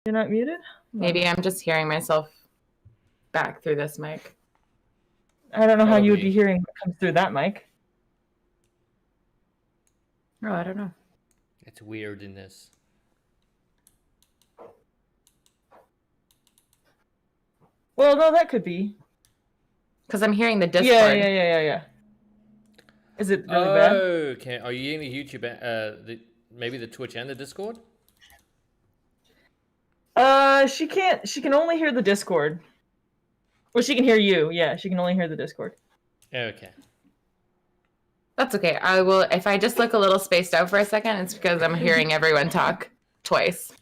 You're not muted? Maybe I'm just hearing myself back through this mic. I don't know how you would be hearing what comes through that mic. Oh, I don't know. It's weird in this. Well, no, that could be. Because I'm hearing the Discord. Yeah. Is it really bad? Okay. Are you hearing the YouTube, maybe the Twitch and the Discord? She can't. She can only hear the Discord. Well, she can hear you. Yeah, she can only hear the Discord. Okay. That's okay. I will. If I just look a little spaced out for a second, it's because I'm hearing everyone talk twice.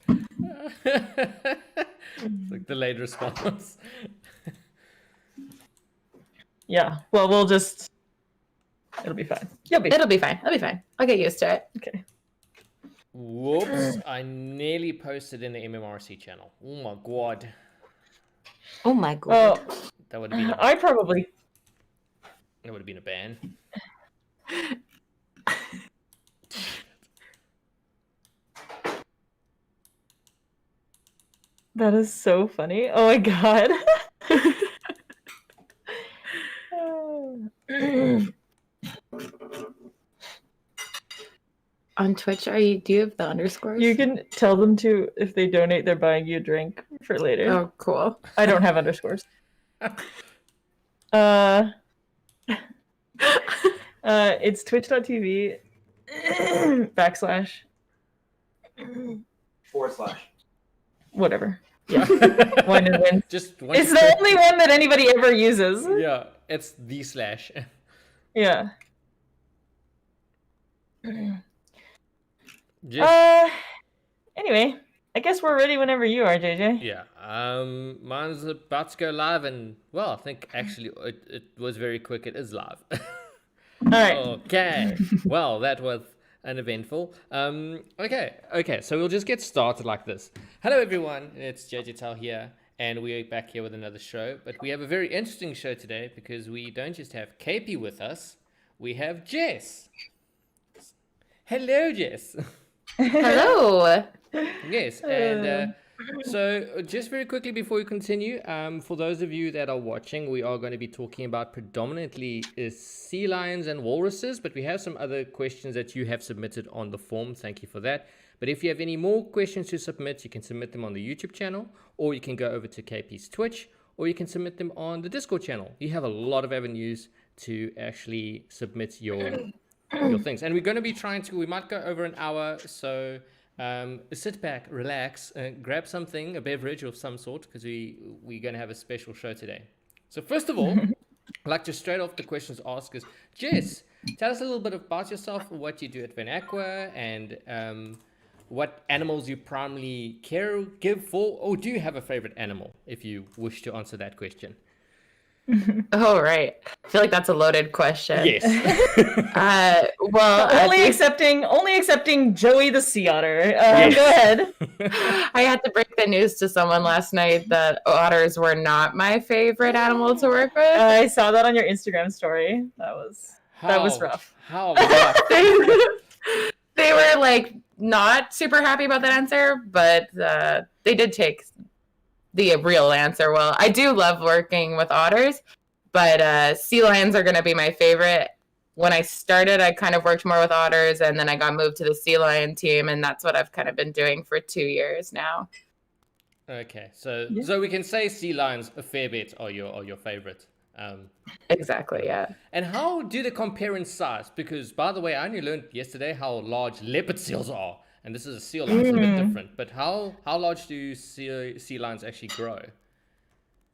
It's like delayed response. Yeah. Well, we'll just. It'll be fine. It'll be fine. I'll get used to it. Okay. Whoops! I nearly posted in the MMRC channel. Oh my god. Oh my god. Oh, That would have been. That would have been a ban. That is so funny. Oh my god. On Twitch, do you have the underscores? You can tell them to, if they donate, they're buying you a drink for later. Oh, cool. I don't have underscores. It's twitch.tv / whatever. Yeah. One and win. Just one. It's the only one that anybody ever uses. Yeah, it's the / Yeah. Anyway, I guess we're ready whenever you are, JJ. Yeah. Mine's about to go live, and well, I think actually it was very quick. It is live. All right. Okay. Well, that was uneventful. Okay. So we'll just get started like this. Hello, everyone. It's JJ Tal here, and we're back here with another show. But we have a very interesting show today because we don't just have KP with us. We have Jess. Hello, Jess. Hello. Yes, and so just very quickly before we continue, for those of you that are watching, we are going to be talking about predominantly sea lions and walruses, but we have some other questions that you have submitted on the form. Thank you for that. But if you have any more questions to submit, you can submit them on the YouTube channel, or you can go over to KP's Twitch, or you can submit them on the Discord channel. You have a lot of avenues to actually submit your things, and we're going to be we might go over an hour, so sit back, relax, grab something, a beverage of some sort, because we're going to have a special show today. So first of all, I'd like to straight off the questions asked is, Jess, tell us a little bit about yourself, what you do at Van Aqua, and what animals you primarily give for, or do you have a favorite animal, if you wish to answer that question? Oh, right. I feel like that's a loaded question. Yes. Well, only accepting Joey the sea otter. Yes. Go ahead. I had to break the news to someone last night that otters were not my favorite animal to work with. I saw that on your Instagram story. That was rough. How rough? They were like not super happy about that answer, but they did take the real answer. Well, I do love working with otters, but sea lions are going to be my favorite. When I started, I kind of worked more with otters, and then I got moved to the sea lion team, and that's what I've kind of been doing for 2 years now. Okay, so we can say sea lions a fair bit are your favorite. Exactly, yeah. And how do they compare in size? Because, by the way, I only learned yesterday how large leopard seals are. And this is a sea lion, so a bit different. But how large do sea lions actually grow?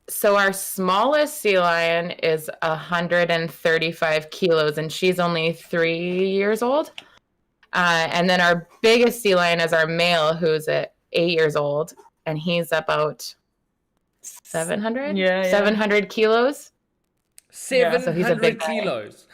So our smallest sea lion is 135 kilos, and she's only 3 years old. And then our biggest sea lion is our male, who's at 8 years old, and he's about 700? Yeah. 700 kilos. 700 so he's a big kilos.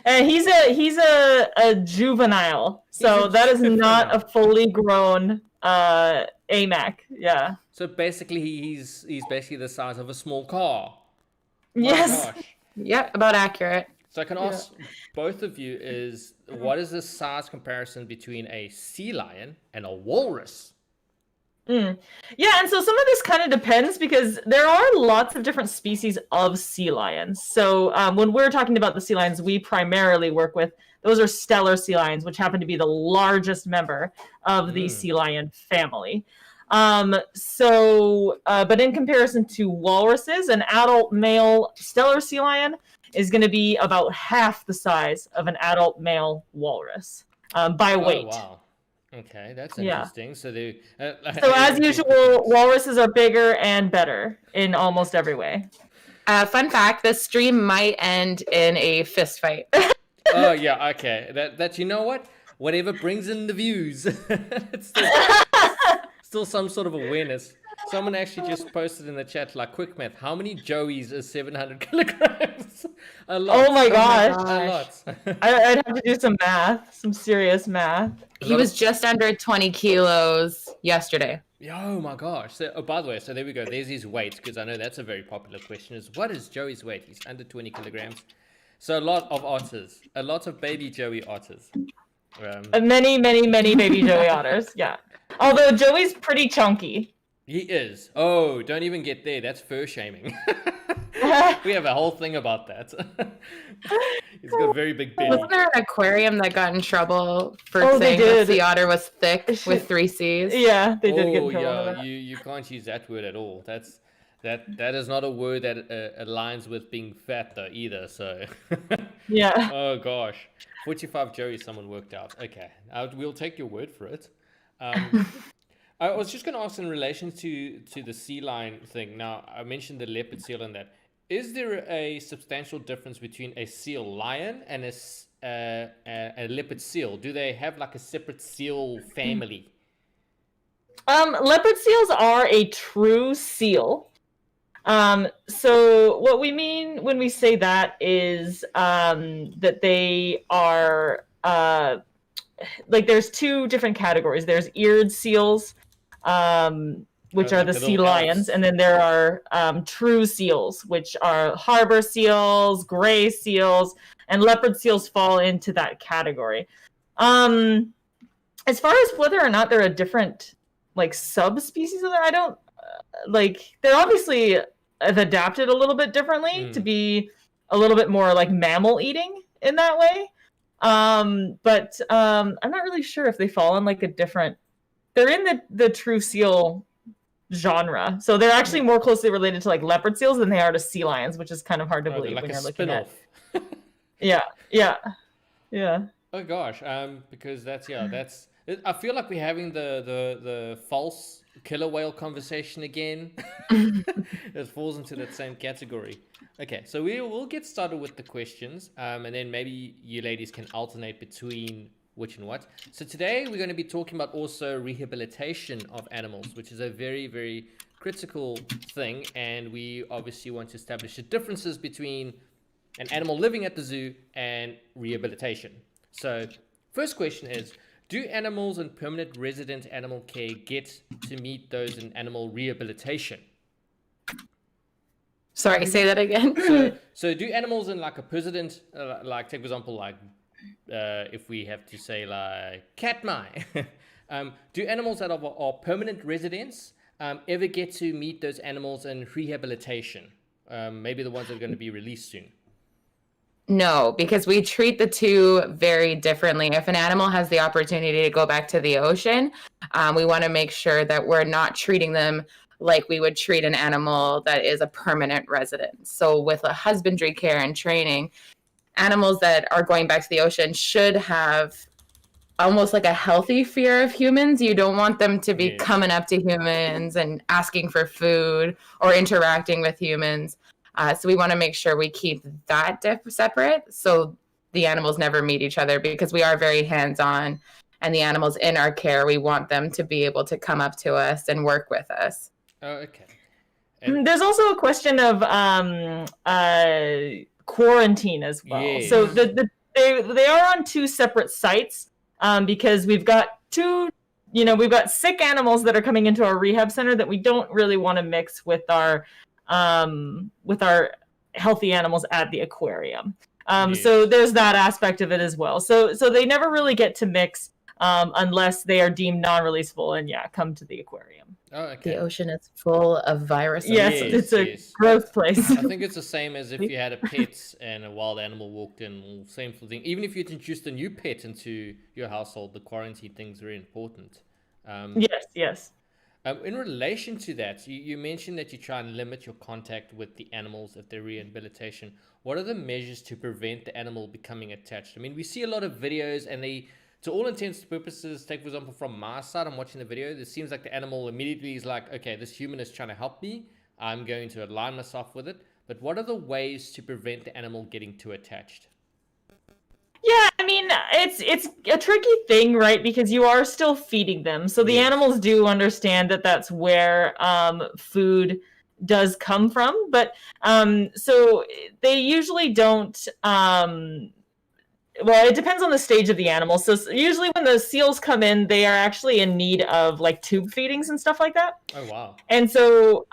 And he's a juvenile, so that is not a fully grown AMAC. Yeah. So basically, he's basically the size of a small car. Yes. Yeah, about accurate. So I can ask both of you what is the size comparison between a sea lion and a walrus? Mm. Yeah, and so some of this kind of depends because there are lots of different species of sea lions. So when we're talking about the sea lions we primarily work with, those are stellar sea lions, which happen to be the largest member of the sea lion family. But in comparison to walruses, an adult male stellar sea lion is going to be about half the size of an adult male walrus by weight. Oh, wow. Okay, that's Yeah. interesting. So they. So as usual, walruses are bigger and better in almost every way. Fun fact: this stream might end in a fist fight. Oh yeah, okay. That you know what? Whatever brings in the views. It's still some sort of awareness. Someone actually just posted in the chat, like, quick math. How many Joeys is 700 kilograms? A lot. Oh my gosh. A lot. I'd have to do some math, some serious math. He was just under 20 kilos yesterday. Oh my gosh. So, by the way, so there we go. There's his weight, because I know that's a very popular question, is what is Joey's weight? He's under 20 kilograms. So a lot of otters. A lot of baby Joey otters. Many baby Joey otters, yeah. Although Joey's pretty chunky. He is. Oh, don't even get there. That's fur shaming. We have a whole thing about that. He's got a very big belly. Wasn't there an aquarium that got in trouble for saying that the otter was thick with 3 C's? Yeah, they did get in trouble. Yeah, you can't use that word at all. That is not a word that aligns with being fat though either. So yeah. Oh gosh, 45 Joey someone worked out. Okay, we'll take your word for it. I was just going to ask in relation to the sea lion thing. Now I mentioned the leopard seal and that. Is there a substantial difference between a seal lion and a leopard seal? Do they have like a separate seal family? Leopard seals are a true seal. So what we mean when we say that is that they are like there's 2 different categories. There's eared seals, which are the sea lions, and then there are true seals, which are harbor seals, gray seals, and leopard seals fall into that category. As far as whether or not they're a different like subspecies of that, I don't like. They're obviously have adapted a little bit differently to be a little bit more like mammal eating in that way. But I'm not really sure if they fall in like a different. They're in the true seal genre, so they're actually more closely related to like leopard seals than they are to sea lions, which is kind of hard to believe like when a you're looking at. spin-off. Yeah. Oh gosh, because that's. I feel like we're having the false killer whale conversation again. It falls into that same category. Okay, so we'll get started with the questions, and then maybe you ladies can alternate between which and what. So today we're going to be talking about also rehabilitation of animals, which is a very, very critical thing, and we obviously want to establish the differences between an animal living at the zoo and rehabilitation. So first question is, do animals in permanent resident animal care get to meet those in animal rehabilitation? Sorry, say that again. So do animals in like a president, like take for example, like if we have to say like Katmai, do animals that are permanent residents ever get to meet those animals in rehabilitation? Maybe the ones that are going to be released soon. No, because we treat the 2 very differently. If an animal has the opportunity to go back to the ocean, we want to make sure that we're not treating them like we would treat an animal that is a permanent resident. So with a husbandry care and training, animals that are going back to the ocean should have almost like a healthy fear of humans. You don't want them to be coming up to humans and asking for food or interacting with humans. So we want to make sure we keep that separate so the animals never meet each other, because we are very hands-on, and the animals in our care, we want them to be able to come up to us and work with us. Oh, okay. There's also a question of quarantine as well. Yes. So they are on 2 separate sites because we've got we've got sick animals that are coming into our rehab center that we don't really want to mix with our healthy animals at the aquarium. So there's that aspect of it as well. So they never really get to mix unless they are deemed non-releasable and come to the aquarium. Oh, The okay. ocean is full of viruses. Yes, Yes, it's a yes. gross place. I think it's the same as if you had a pet and a wild animal walked in. Same sort of thing. Even if you introduced a new pet into your household, the quarantine thing's very important. Um, Yes, yes. in relation to that, you mentioned that you try and limit your contact with the animals if they're rehabilitation. What are the measures to prevent the animal becoming attached? I mean, we see a lot of videos and they, to all intents and purposes, take for example from my side, I'm watching the video, it seems like the animal immediately is like, okay, this human is trying to help me. I'm going to align myself with it. But what are the ways to prevent the animal getting too attached? Yeah, I mean, it's a tricky thing, right? Because you are still feeding them. So the Yes. animals do understand that that's where food does come from, but so they usually don't well, it depends on the stage of the animal. So usually when the seals come in, they are actually in need of like tube feedings and stuff like that. Oh, wow. And so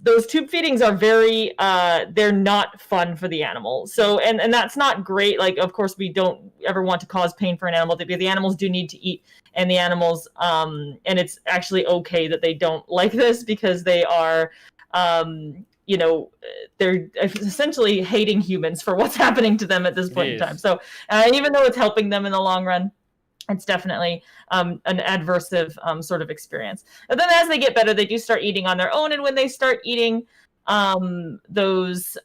those tube feedings are very they're not fun for the animal. So and that's not great. Like, of course, we don't ever want to cause pain for an animal. The animals do need to eat, and the animals and it's actually okay that they don't like this because they are you know, they're essentially hating humans for what's happening to them at this point in time. Yes. So even though it's helping them in the long run, it's definitely an adversive sort of experience. And then as they get better, they do start eating on their own. And when they start eating those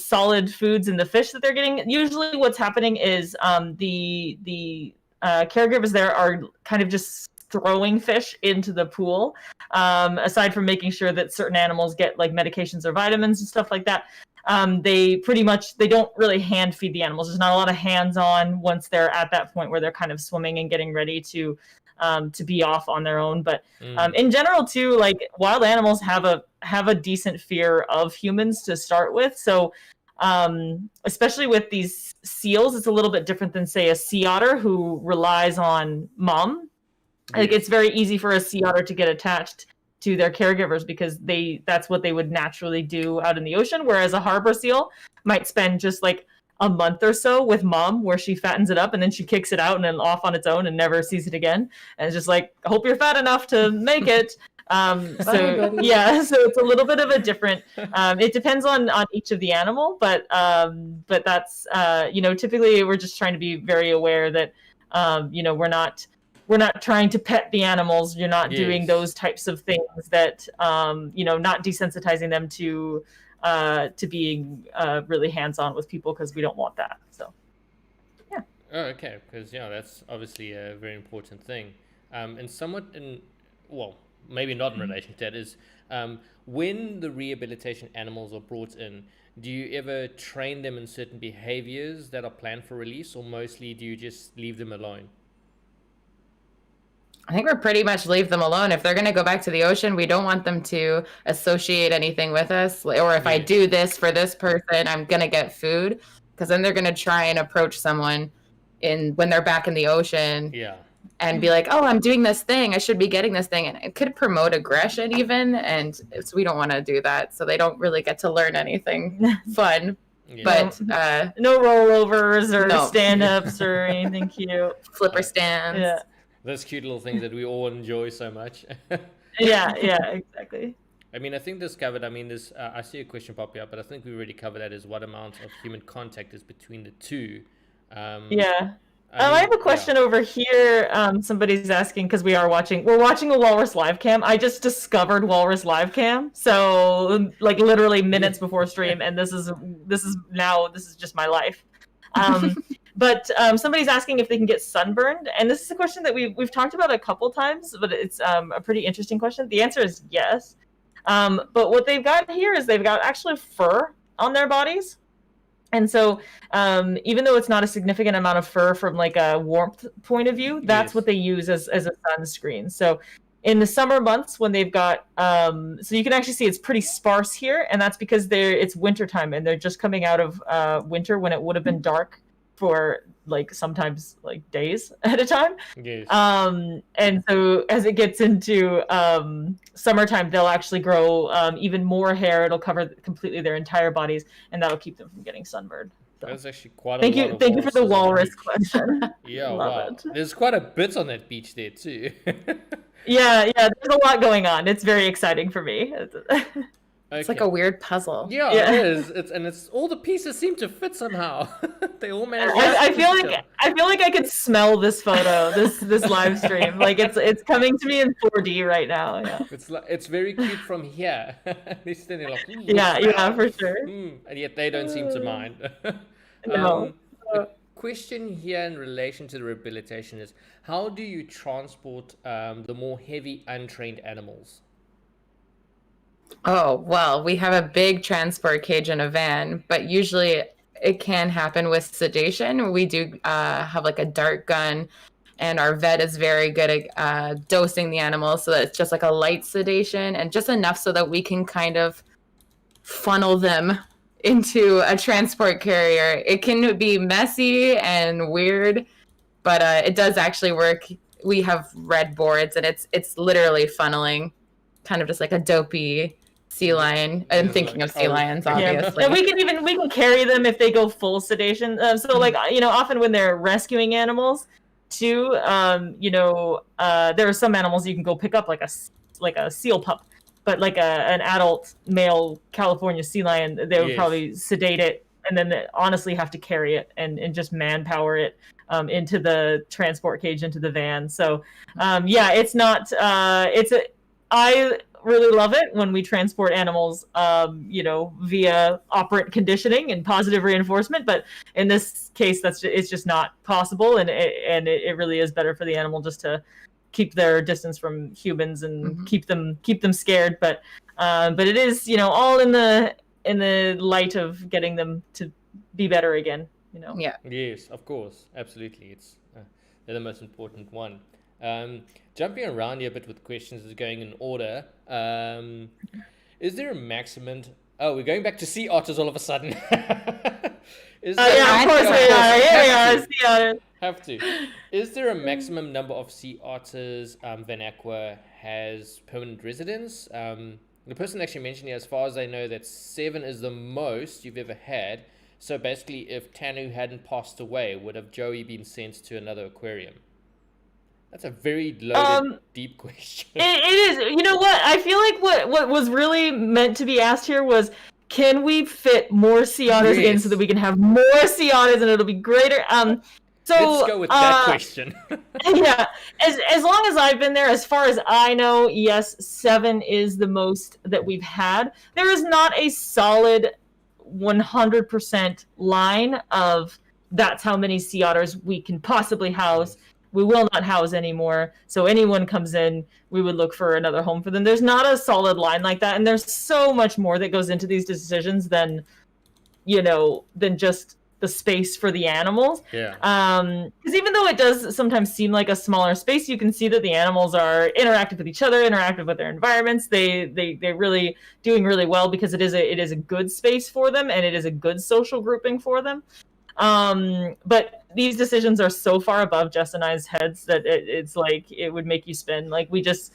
solid foods and the fish that they're getting, usually what's happening is the caregivers there are kind of just throwing fish into the pool, aside from making sure that certain animals get like medications or vitamins and stuff like that. They don't really hand feed the animals. There's not a lot of hands on once they're at that point where they're kind of swimming and getting ready to be off on their own. But in general too, like wild animals have a decent fear of humans to start with. So especially with these seals, it's a little bit different than say a sea otter who relies on mom. Like it's very easy for a sea otter to get attached to their caregivers because that's what they would naturally do out in the ocean, whereas a harbor seal might spend just like a month or so with mom where she fattens it up and then she kicks it out and then off on its own and never sees it again, and it's just like, I hope you're fat enough to make it. So yeah, so it's a little bit of a different it depends on each of the animal, but that's typically we're just trying to be very aware that we're not trying to pet the animals. You're not doing those types of things that, not desensitizing them to being really hands-on with people because we don't want that. So, yeah. Oh, okay. Because, that's obviously a very important thing. And somewhat maybe not in relation to that is when the rehabilitation animals are brought in, do you ever train them in certain behaviors that are planned for release, or mostly do you just leave them alone? I think we're pretty much leave them alone. If they're going to go back to the ocean, we don't want them to associate anything with us. Or if I do this for this person, I'm going to get food. Because then they're going to try and approach someone when they're back in the ocean. Yeah. And be like, oh, I'm doing this thing. I should be getting this thing. And it could promote aggression even. And so we don't want to do that. So they don't really get to learn anything fun. Yeah. But no rollovers or stand-ups or anything cute. Flipper stands. Yeah. Those cute little things that we all enjoy so much. yeah, exactly. I mean, I think this covered, I see a question popping up, but I think we already covered that, is what amount of human contact is between the two. I have a question over here. Somebody's asking, because we're watching a Walrus live cam. I just discovered Walrus live cam, so like literally minutes before stream, and this is just my life. But somebody's asking if they can get sunburned, and this is a question that we've talked about a couple times, but it's a pretty interesting question. The answer is yes. But what they've got here is they've got actually fur on their bodies. And so even though it's not a significant amount of fur from like a warmth point of view, that's what they use as a sunscreen. So in the summer months when they've got, so you can actually see it's pretty sparse here, and that's because it's wintertime and they're just coming out of winter when it would have been dark for like sometimes like days at a time. Yes. And so as it gets into summertime, they'll actually grow even more hair. It'll cover completely their entire bodies, and that'll keep them from getting sunburned. So. That's actually quite Thank you for the walrus question. Yeah, Love wow. it. There's quite a bit on that beach there too. Yeah, there's a lot going on. It's very exciting for me. It's like a weird puzzle. Yeah, Yeah. it is. It's all the pieces seem to fit somehow. They all manage. I feel like I could smell this photo, this live stream. Like it's coming to me in 4D right now. Yeah. It's very cute from here. They're standing like, Yeah, for sure. and yet they don't seem to mind. No. A question here in relation to the rehabilitation is, how do you transport the more heavy untrained animals? Oh, well, we have a big transport cage in a van, but usually it can happen with sedation. We do have like a dart gun, and our vet is very good at dosing the animals so that it's just like a light sedation and just enough so that we can kind of funnel them into a transport carrier. It can be messy and weird, but it does actually work. We have red boards, and it's literally funneling, kind of just like a dopey sea lion. I'm thinking of sea lions, obviously. And we can carry them if they go full sedation. So like often when they're rescuing animals, too, there are some animals you can go pick up like a seal pup, but like an adult male California sea lion, they would probably sedate it and then they honestly have to carry it and just manpower it into the transport cage, into the van. So it's not I really love it when we transport animals via operant conditioning and positive reinforcement, but in this case it's just not possible, and it really is better for the animal just to keep their distance from humans and keep them scared, but it is all in the light of getting them to be better again. Yeah. Yes, of course, absolutely. It's they're the most important one. Jumping around here a bit with questions is going in order. Is there a maximum? Oh, we're going back to sea otters all of a sudden. Of course we are. Here we are, sea otters. Have to. Is there a maximum number of sea otters Van Aqua has permanent residence? The person actually mentioned here, as far as I know, that 7 is the most you've ever had. So basically, if Tanu hadn't passed away, would have Joey been sent to another aquarium? That's a very loaded, deep question. It is. You know what? I feel like what was really meant to be asked here was, can we fit more sea otters in so that we can have more sea otters and it'll be greater? So let's go with that question. Yeah. As long as I've been there, as far as I know, yes, 7 is the most that we've had. There is not a solid 100% line of that's how many sea otters we can possibly house. We will not house anymore. So anyone comes in, we would look for another home for them. There's not a solid line like that. And there's so much more that goes into these decisions than just the space for the animals. Yeah. Because even though it does sometimes seem like a smaller space, you can see that the animals are interactive with each other, interactive with their environments. They're really doing really well because it is a good space for them and it is a good social grouping for them. But these decisions are so far above Jess and I's heads that it's like it would make you spin. Like we just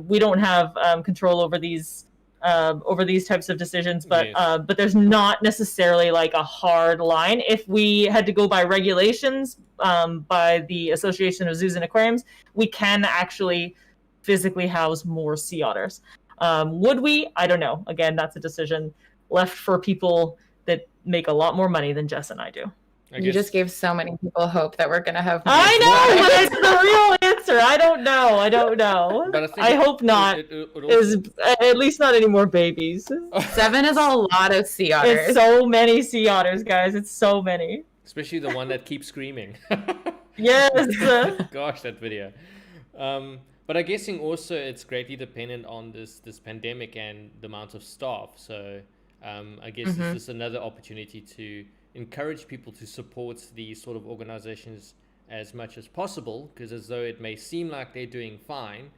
we don't have control over these types of decisions, but there's not necessarily like a hard line. If we had to go by regulations by the Association of Zoos and Aquariums, we can actually physically house more sea otters. Would we? I don't know. Again, that's a decision left for people that make a lot more money than Jess and I do. You just gave so many people hope that we're going to have more. I know, but it's the real answer. I don't know. But I hope not. Is at least not any more babies. 7 is a lot of sea otters. It's so many sea otters, guys. It's so many. Especially the one that keeps screaming. Yes. Gosh, that video. But I'm guessing also it's greatly dependent on this pandemic and the amount of staff. So I guess this is another opportunity to encourage people to support these sort of organizations as much as possible, because as though it may seem like they're doing fine,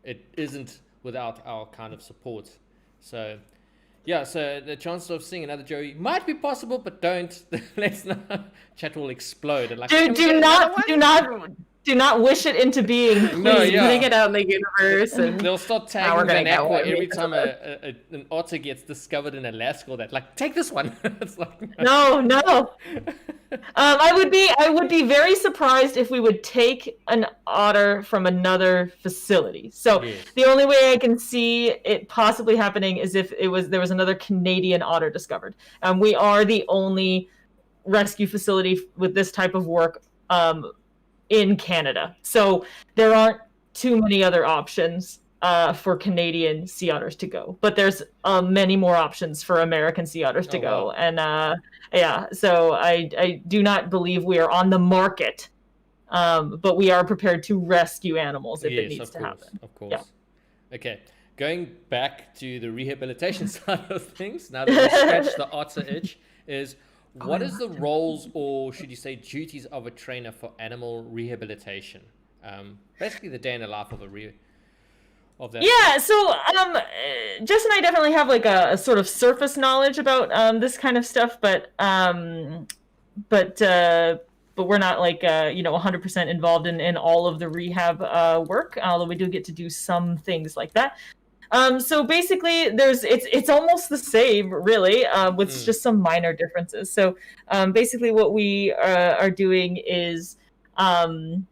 it isn't without our kind of support. So yeah, so the chances of seeing another Joey might be possible, but don't. Let's not. Chat will explode. And like, do not wish it into being. Please. No, yeah. Putting it out in the universe. And they'll start tagging Van Aqua every time an otter gets discovered in Alaska. Or that, like, take this one. It's like no. I would be very surprised if we would take an otter from another facility. So Yes. the only way I can see it possibly happening is if there was another Canadian otter discovered. We are the only rescue facility with this type of work in Canada. So there aren't too many other options for Canadian sea otters to go, but there's many more options for American sea otters to go. Wow. And yeah, so I do not believe we are on the market, but we are prepared to rescue animals if it needs to happen. Of course. Yeah. Okay, going back to the rehabilitation side of things, now that we scratched the otter itch, is what is the roles, or should you say duties, of a trainer for animal rehabilitation? Basically the day in the life of of that. Yeah, so Jess and I definitely have like a sort of surface knowledge about this kind of stuff, but we're not like 100% involved in all of the rehab work, although we do get to do some things like that. So basically, it's almost the same, really, with just some minor differences. So basically, what we are doing is prepping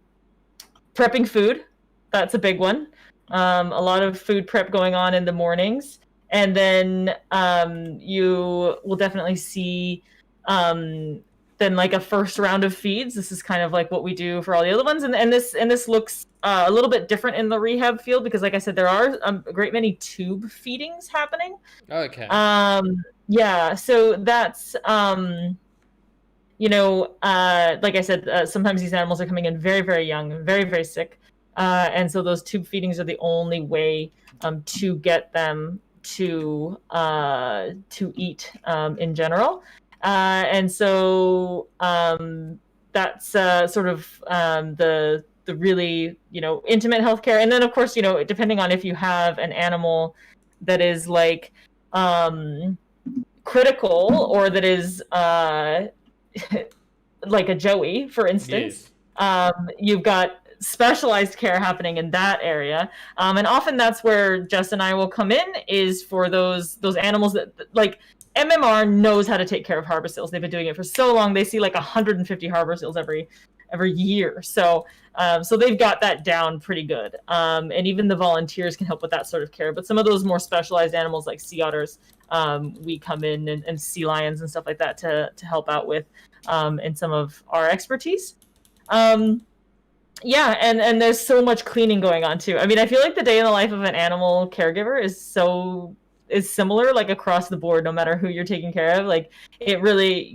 food. That's a big one. A lot of food prep going on in the mornings, and then you will definitely see then like a first round of feeds. This is kind of like what we do for all the other ones, and this looks a little bit different in the rehab field because, like I said, there are a great many tube feedings happening. Okay. Yeah, so that's like I said, sometimes these animals are coming in very, very young, very, very sick. And so those tube feedings are the only way to get them to eat in general. And so that's sort of the really intimate healthcare. And then of course depending on if you have an animal that is like critical or that is like a joey, for instance. Yes. You've got specialized care happening in that area, and often that's where Jess and I will come in, is for those animals that, like, MMR knows how to take care of harbor seals. They've been doing it for so long. They see like 150 harbor seals every year, so they've got that down pretty good, and even the volunteers can help with that sort of care. But some of those more specialized animals like sea otters, we come in, and sea lions and stuff like that to help out with in some of our expertise. Yeah, and there's so much cleaning going on too. I mean, I feel like the day in the life of an animal caregiver is similar, like, across the board, no matter who you're taking care of. Like, it really,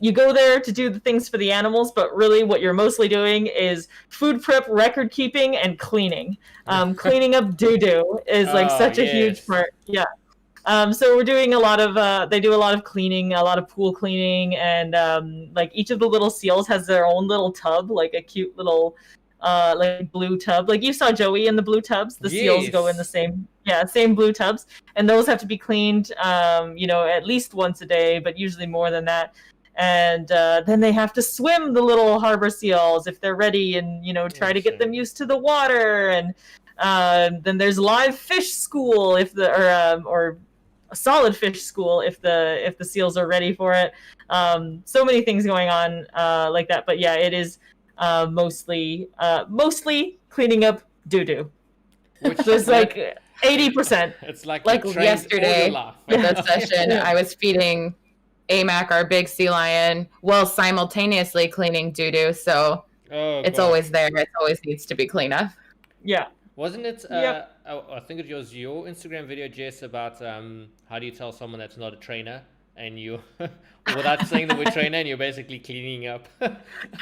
you go there to do the things for the animals, but really what you're mostly doing is food prep, record keeping, and cleaning. Cleaning up doo-doo is like such a huge part. Yeah. So we're doing they do a lot of cleaning, a lot of pool cleaning, and like each of the little seals has their own little tub, like a cute little like blue tub. Like you saw Joey in the blue tubs. The seals go in the same blue tubs, and those have to be cleaned at least once a day, but usually more than that. And then they have to swim, the little harbor seals, if they're ready, and try to get them used to the water. And then there's live fish school or a solid fish school if the seals are ready for it. So many things going on like that. But yeah, it is mostly cleaning up doo-doo. Which is like 80%. It's like yesterday with that session, I was feeding AMAC, our big sea lion, while simultaneously cleaning doo-doo. So it's always there. It always needs to be cleaned up. Yeah. Wasn't it? Yep. I think it was your Instagram video, Jess, about how do you tell someone that's not a trainer, and you, without saying the word trainer, and you're basically cleaning up.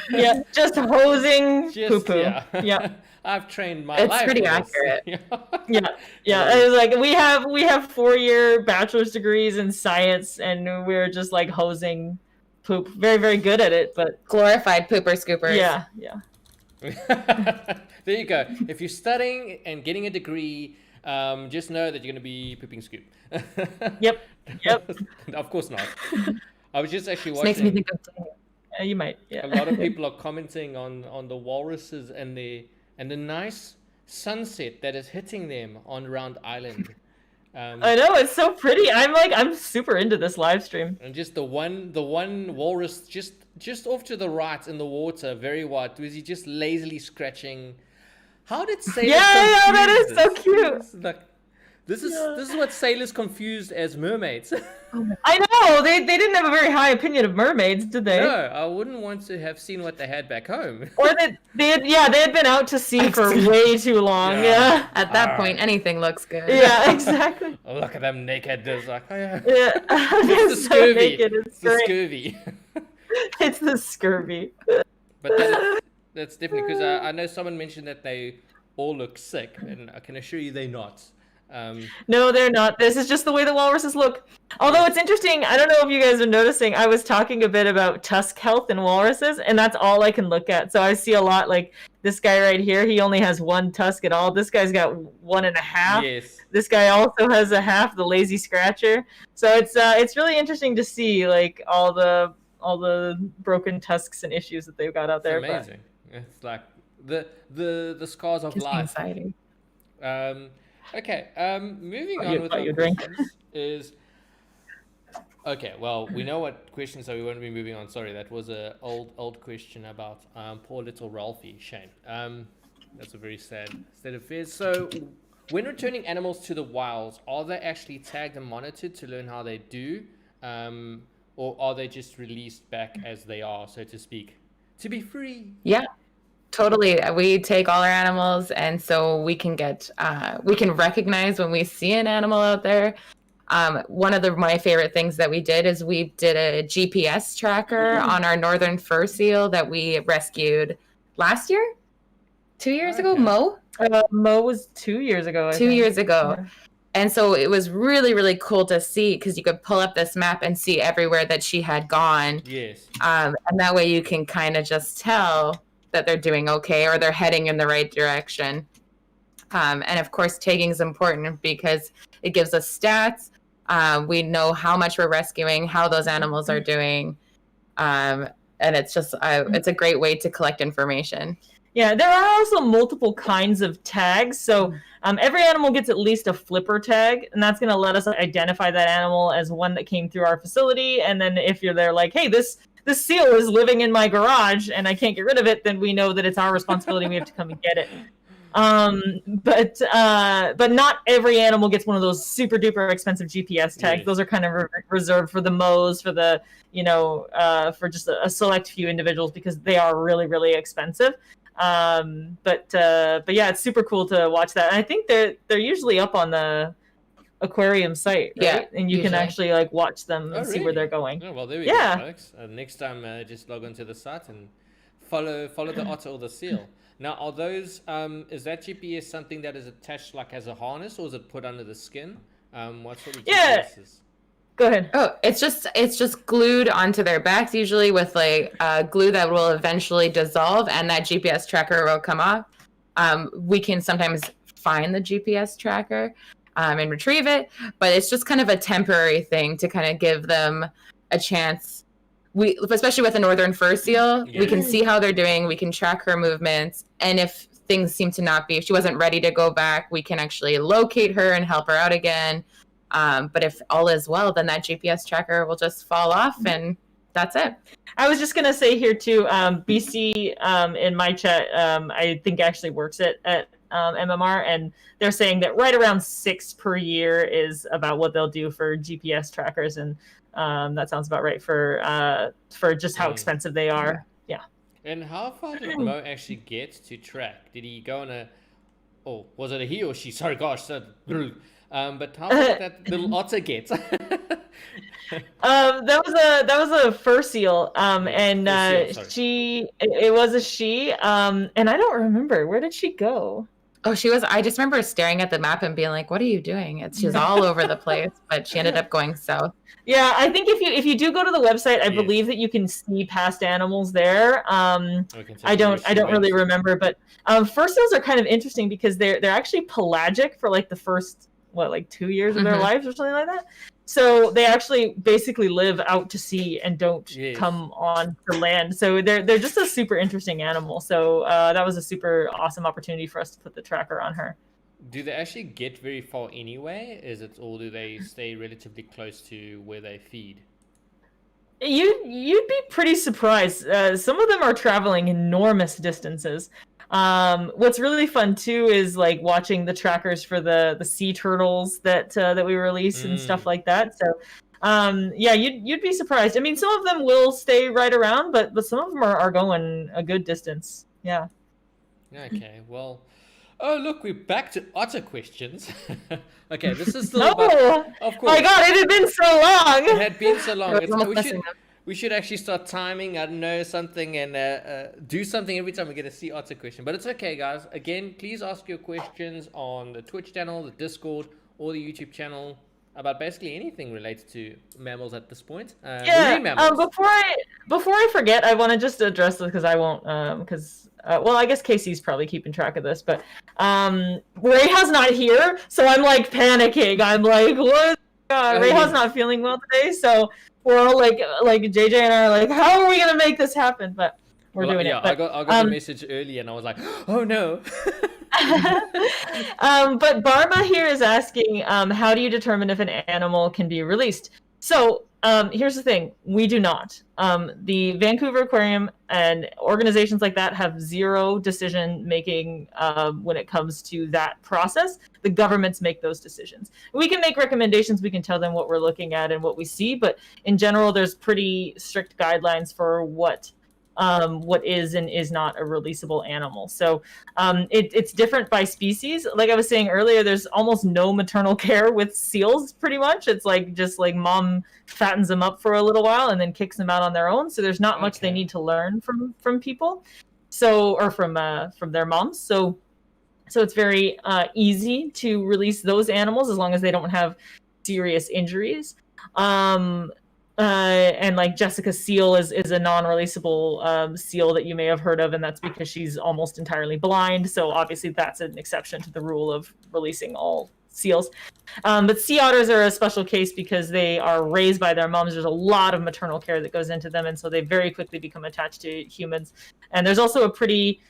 Yeah, just hosing poo-poo. Yeah. I've trained my life. It's pretty accurate. Yeah. It was like we have 4-year bachelor's degrees in science, and we're just like hosing poop. Very, very good at it, but glorified pooper scoopers. Yeah. There you go. If you're studying and getting a degree, just know that you're going to be pooping scoop. Yep. Of course not. I was just actually watching. Makes me think of you might. Yeah. A lot of people are commenting on the walruses and the nice sunset that is hitting them on Round Island. I know, it's so pretty. I'm super into this live stream. And just the one walrus just off to the right in the water, very white, was he just lazily scratching? How did sailors Yeah, that confuse is so this? cute. This is what sailors confused as mermaids. I know, they didn't have a very high opinion of mermaids, did they? No, I wouldn't want to have seen what they had back home. Or they had been out to sea for way too long. Yeah. At that point, anything looks good. Yeah, exactly. Oh, look at them naked. There's like, oh yeah. Yeah. It's the so scurvy. naked. It's the scurvy. It's the scurvy. But that's definitely because I know someone mentioned that they all look sick, and I can assure you they're not. No, they're not. This is just the way the walruses look. Although it's interesting, I don't know if you guys are noticing, I was talking a bit about tusk health in walruses, and that's all I can look at. So I see a lot like this guy right here, he only has one tusk at all. This guy's got 1.5. Yes. This guy also has a half, the lazy scratcher. So it's really interesting to see like all the broken tusks and issues that they've got out there. It's amazing. It's like the scars of Just life. anxiety. Okay, moving on with our questions is... Okay, well, we know what questions, so we won't be moving on. Sorry, that was a old question about poor little Ralphie. Shame. That's a very sad state of affairs. So, when returning animals to the wilds, are they actually tagged and monitored to learn how they do? Or are they just released back as they are, so to speak, to be free? Yeah. Totally. We take all our animals, and so we can recognize when we see an animal out there. One of my favorite things that we did is we did a GPS tracker on our northern fur seal that we rescued last year, 2 years ago. Mo was 2 years ago. 2 years ago. Yeah. And so it was really, really cool to see because you could pull up this map and see everywhere that she had gone. Yes. And that way you can kind of just tell that they're doing okay or they're heading in the right direction. And of course, tagging is important because it gives us stats. We know how much we're rescuing, how those animals are doing. And it's just, it's a great way to collect information. Yeah, there are also multiple kinds of tags. So every animal gets at least a flipper tag, and that's going to let us identify that animal as one that came through our facility. And then if you're there like, hey, this seal is living in my garage and I can't get rid of it, then we know that it's our responsibility. We have to come and get it. But not every animal gets one of those super duper expensive GPS tags. Yes. Those are kind of reserved for the Mo's, for the, for just a select few individuals because they are really, really expensive. But yeah, it's super cool to watch that. And I think they're usually up on the aquarium site, right? Yeah, and you can actually like watch them and see where they're going. Oh, well, there we go, folks. Next time, just log onto the site and follow the otter or the seal. Now, are those is that GPS something that is attached like as a harness, or is it put under the skin? What sort of GPS is? Go ahead. Oh, it's just glued onto their backs, usually with like glue that will eventually dissolve, and that GPS tracker will come off. We can sometimes find the GPS tracker and retrieve it, but it's just kind of a temporary thing to kind of give them a chance. Especially with a northern fur seal, we can see how they're doing. We can track her movements, and if things seem to not be, if she wasn't ready to go back, we can actually locate her and help her out again. But if all is well, then that GPS tracker will just fall off, and that's it. I was just gonna say here too, BC in my chat, I think actually works at MMR, and they're saying that right around 6 per year is about what they'll do for GPS trackers, and that sounds about right for just how expensive they are. Yeah. And how far did Mo actually get to track? Did he go on was it a he or she? Sorry, gosh. But how did that little otter get? That was a fur seal, and it was a she, and I don't remember, where did she go? Oh, I just remember staring at the map and being like, what are you doing? She's all over the place, but she ended up going south. Yeah, I think if you do go to the website, I believe that you can see past animals there. I don't really remember, but fur seals are kind of interesting because they're actually pelagic for like the first 2 years of their lives or something like that. So they actually basically live out to sea and don't come on to land. So they're just a super interesting animal. So that was a super awesome opportunity for us to put the tracker on her. Do they actually get very far anyway? Or do they stay relatively close to where they feed? You'd be pretty surprised. Some of them are traveling enormous distances. What's really fun too is like watching the trackers for the sea turtles that we release and stuff like that. So yeah, you'd be surprised. I mean, some of them will stay right around, but some of them are going a good distance. Yeah. Okay, well, oh look, we're back to Otter questions. Okay, this is still No, about, of course. my God, it had been so long. It had been so long. It was almost missing them. We should actually start timing, I don't know, something and do something every time we get a Sea Otter question. But it's okay, guys. Again, please ask your questions on the Twitch channel, the Discord, or the YouTube channel about basically anything related to mammals at this point. Yeah. Marine mammals. Before I forget, I want to just address this because I won't. Well, I guess Casey's probably keeping track of this, but Rayha's not here, so I'm like panicking. I'm like, what? Rayha's not feeling well today, so we're all like JJ and I are like, how are we gonna make this happen? But we're doing it. But, I got the message early, and I was like, oh no. But Barma here is asking, how do you determine if an animal can be released? So here's the thing: we do not. The Vancouver Aquarium and organizations like that have zero decision making when it comes to that process. The governments make those decisions. We can make recommendations. We can tell them what we're looking at and what we see, but in general, there's pretty strict guidelines for what is and is not a releasable animal. So it's different by species. Like I was saying earlier, there's almost no maternal care with seals, pretty much. It's like just like mom fattens them up for a little while and then kicks them out on their own. So there's not much they need to learn from people. So, or from their moms. So it's very easy to release those animals as long as they don't have serious injuries. And like Jessica seal is a non-releasable seal that you may have heard of, and that's because she's almost entirely blind. So obviously that's an exception to the rule of releasing all seals. But sea otters are a special case because they are raised by their moms. There's a lot of maternal care that goes into them, and so they very quickly become attached to humans. And there's also a pretty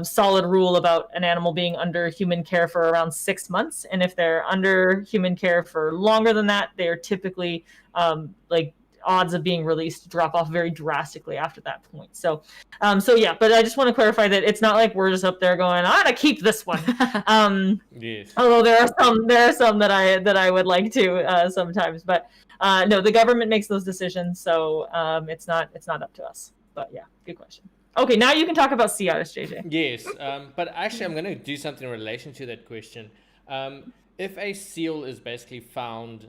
solid rule about an animal being under human care for around 6 months. And if they're under human care for longer than that, they're typically like odds of being released drop off very drastically after that point. So yeah, but I just want to clarify that it's not like we're just up there going, I gotta keep this one. Yes. Although there are some that I would like to sometimes, but no, the government makes those decisions, so it's not up to us. But yeah, good question. Okay, now you can talk about sea otters, JJ. Yes, but actually I'm going to do something in relation to that question. If a seal is basically found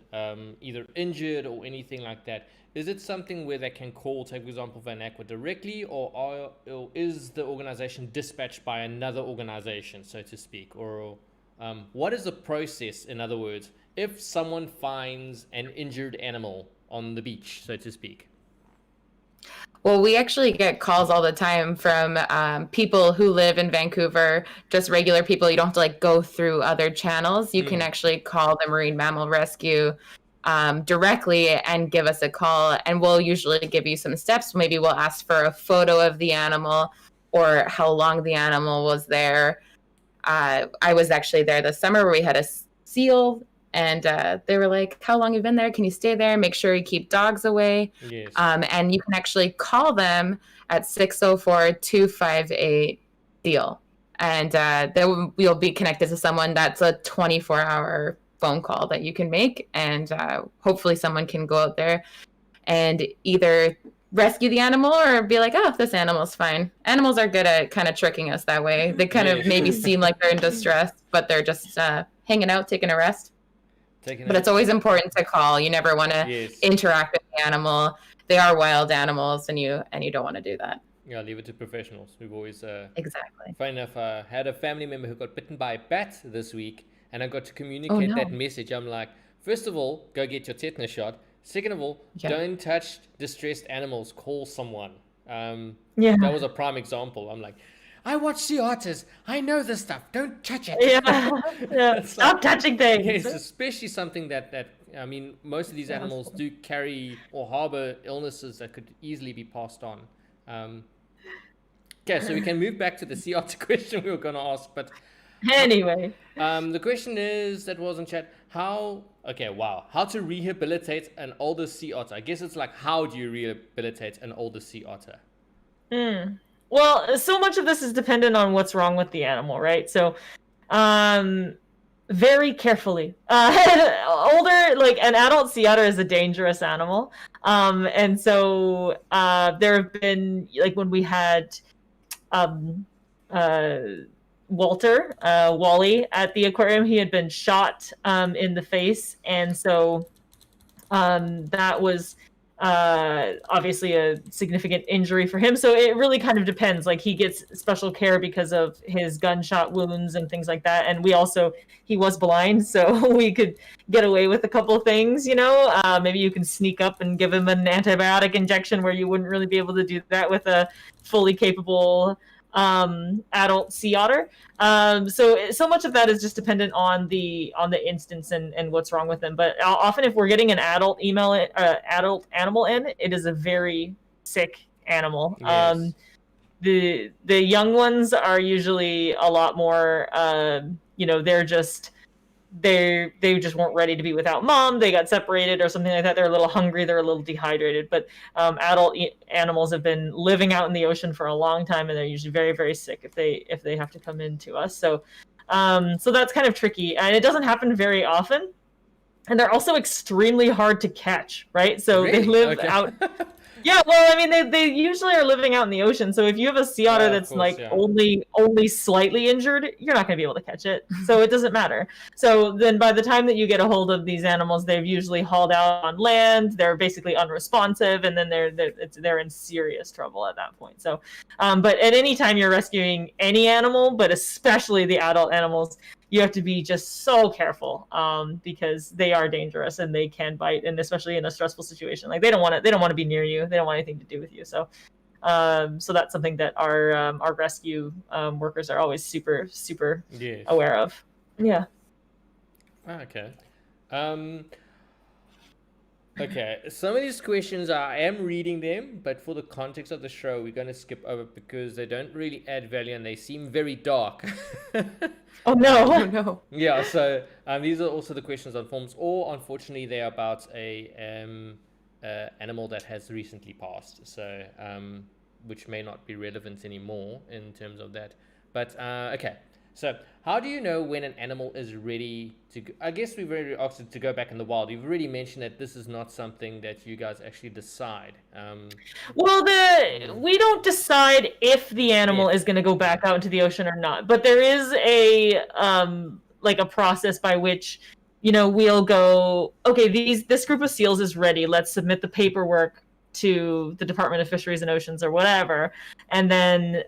either injured or anything like that, is it something where they can call, take for example, Van Aqua directly, or is the organization dispatched by another organization, so to speak? Or what is the process, in other words, if someone finds an injured animal on the beach, so to speak? Well, we actually get calls all the time from people who live in Vancouver, just regular people. You don't have to like go through other channels. You can actually call the Marine Mammal Rescue directly and give us a call, and we'll usually give you some steps. Maybe we'll ask for a photo of the animal or how long the animal was there. I was actually there this summer where we had a seal. And they were like, how long have you been there? Can you stay there? Make sure you keep dogs away. Yes. And you can actually call them at 604-258-DEAL. And then you'll be connected to someone. That's a 24-hour phone call that you can make. And hopefully someone can go out there and either rescue the animal or be like, oh, this animal's fine. Animals are good at kind of tricking us that way. They kind of maybe seem like they're in distress, but they're just hanging out, taking a rest. But it's always important to call. You never want to interact with the animal. They are wild animals, and you don't want to do that. Yeah, leave it to professionals. We've always exactly. Funny enough, I had a family member who got bitten by a bat this week, and I got to communicate that message. I'm like, first of all, go get your tetanus shot. Second of all, don't touch distressed animals. Call someone. That was a prime example. I'm like, I watch sea otters. I know this stuff. Don't touch it. Yeah. Stop touching things. Yes, especially something that I mean, most of these animals do carry or harbor illnesses that could easily be passed on. Okay, so we can move back to the sea otter question we were going to ask. But Anyway. The question is that was in chat. How to rehabilitate an older sea otter? I guess it's like, how do you rehabilitate an older sea otter? Well, so much of this is dependent on what's wrong with the animal, right? So, very carefully. Older, like an adult sea otter is a dangerous animal. And so there have been, like when we had Walter, Wally at the aquarium, he had been shot in the face. And so that was obviously a significant injury for him. So it really kind of depends. Like he gets special care because of his gunshot wounds and things like that. And he was blind, so we could get away with a couple things, maybe you can sneak up and give him an antibiotic injection where you wouldn't really be able to do that with a fully capable adult sea otter. So much of that is just dependent on the instance and what's wrong with them. But often, if we're getting an adult animal in, it is a very sick animal. Yes. The young ones are usually a lot more. They just weren't ready to be without mom. They got separated or something like that. They're a little hungry. They're a little dehydrated. But adult animals have been living out in the ocean for a long time, and they're usually very, very sick if they have to come into us. So that's kind of tricky, and it doesn't happen very often. And they're also extremely hard to catch, right? So Really? They live Okay. out. Yeah, well, I mean, they usually are living out in the ocean. So if you have a sea otter that's only slightly injured, you're not going to be able to catch it. So it doesn't matter. So then by the time that you get a hold of these animals, they've usually hauled out on land. They're basically unresponsive, and then they're in serious trouble at that point. So, but at any time you're rescuing any animal, but especially the adult animals, you have to be just so careful because they are dangerous and they can bite, and especially in a stressful situation, like they don't want to be near you. They don't want anything to do with you. So that's something that our rescue workers are always super Yes. aware of. Yeah. Okay. Okay, some of these questions I am reading them, but for the context of the show, we're going to skip over because they don't really add value and they seem very dark. Oh no. Oh no. Yeah, so these are also the questions on forms, or unfortunately, they're about a animal that has recently passed, so which may not be relevant anymore in terms of that. But okay. So, how do you know when an animal is ready to go? I guess we've already asked it to go back in the wild. You've already mentioned that this is not something that you guys actually decide. Well, we don't decide if the animal is going to go back out into the ocean or not. But there is a process by which, we'll go, okay, this group of seals is ready. Let's submit the paperwork to the Department of Fisheries and Oceans or whatever, and then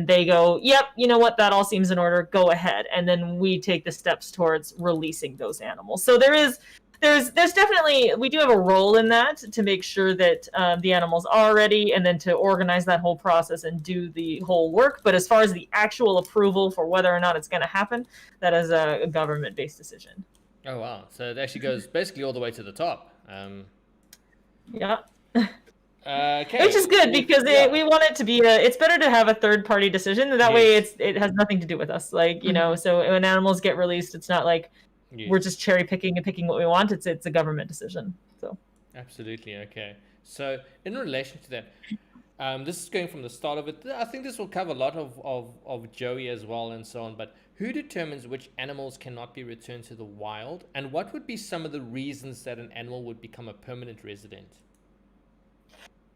they go, yep, you know what, that all seems in order, go ahead, and then we take the steps towards releasing those animals. So there's definitely, we do have a role in that to make sure that the animals are ready, and then to organize that whole process and do the whole work. But as far as the actual approval for whether or not it's going to happen, that is a government-based decision. Oh wow, so it actually goes basically all the way to the top. Yeah. Okay. Which is good because we want it to be it's better to have a third party decision, and that way it has nothing to do with us. Like, so when animals get released, it's not like we're just cherry picking and picking what we want. It's a government decision. So absolutely. Okay. So in relation to that, this is going from the start of it. I think this will cover a lot of Joey as well and so on, but who determines which animals cannot be returned to the wild, and what would be some of the reasons that an animal would become a permanent resident?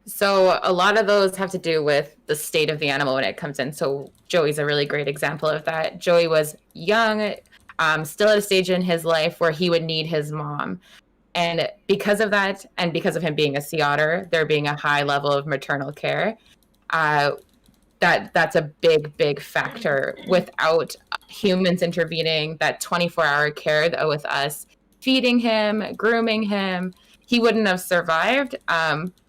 So a lot of those have to do with the state of the animal when it comes in. So Joey's a really great example of that. Joey was young, still at a stage in his life where he would need his mom. And because of that, and because of him being a sea otter, there being a high level of maternal care, that's a big factor. Without humans intervening, that 24-hour care with us, feeding him, grooming him, he wouldn't have survived.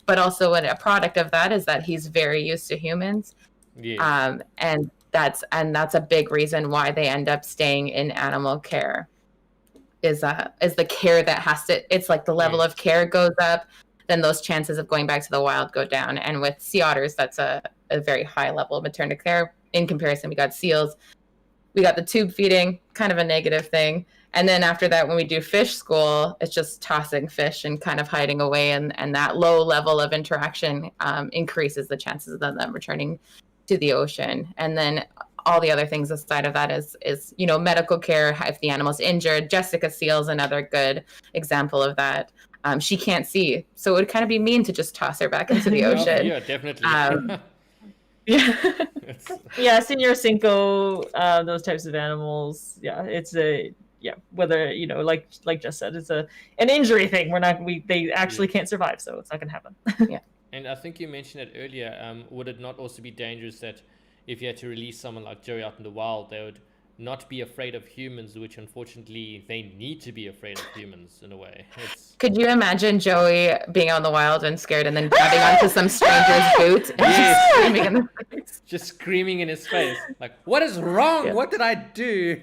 But also a product of that is that he's very used to humans. Yeah. And that's a big reason why they end up staying in animal care is the care that has to, it's like the level of care goes up, then those chances of going back to the wild go down. And with sea otters, that's a very high level of maternal care. In comparison, we got seals. we got the tube feeding, kind of a negative thing. And then after that, when we do fish school, it's just tossing fish and kind of hiding away. And that low level of interaction increases the chances of them returning to the ocean. And then all the other things aside of that is medical care if the animal's injured. Jessica Seal's another good example of that. She can't see, so it would kind of be mean to just toss her back into the ocean. Yeah, definitely. Yeah, Senor Cinco, those types of animals. Yeah, it's whether like Jess said, it's an injury thing. They actually can't survive, so it's not gonna happen. Yeah. And I think you mentioned it earlier. Would it not also be dangerous that if you had to release someone like Joey out in the wild, they would not be afraid of humans, which unfortunately they need to be afraid of humans in a way. Could you imagine Joey being out in the wild and scared and then grabbing onto some stranger's boot and just screaming in the face? Just screaming in his face. Like, what is wrong? Yeah. What did I do?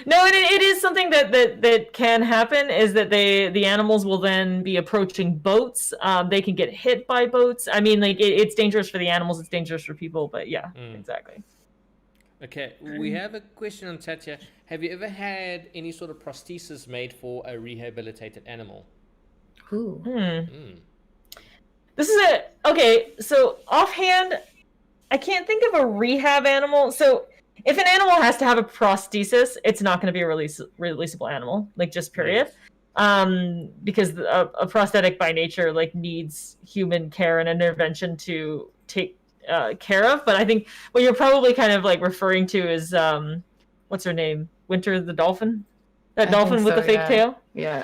No, it is something that can happen, is that the animals will then be approaching boats. They can get hit by boats. I mean, like it's dangerous for the animals, it's dangerous for people, but yeah, exactly. Okay, we have a question on chat here. Have you ever had any sort of prosthesis made for a rehabilitated animal? Ooh. This is okay, so offhand, I can't think of a rehab animal. So if an animal has to have a prosthesis, it's not going to be a releasable animal, like just period. Because a prosthetic by nature like needs human care and intervention to take care of. But I think what you're probably kind of like referring to is what's her name? Winter the dolphin? That dolphin with the fake tail? Yeah.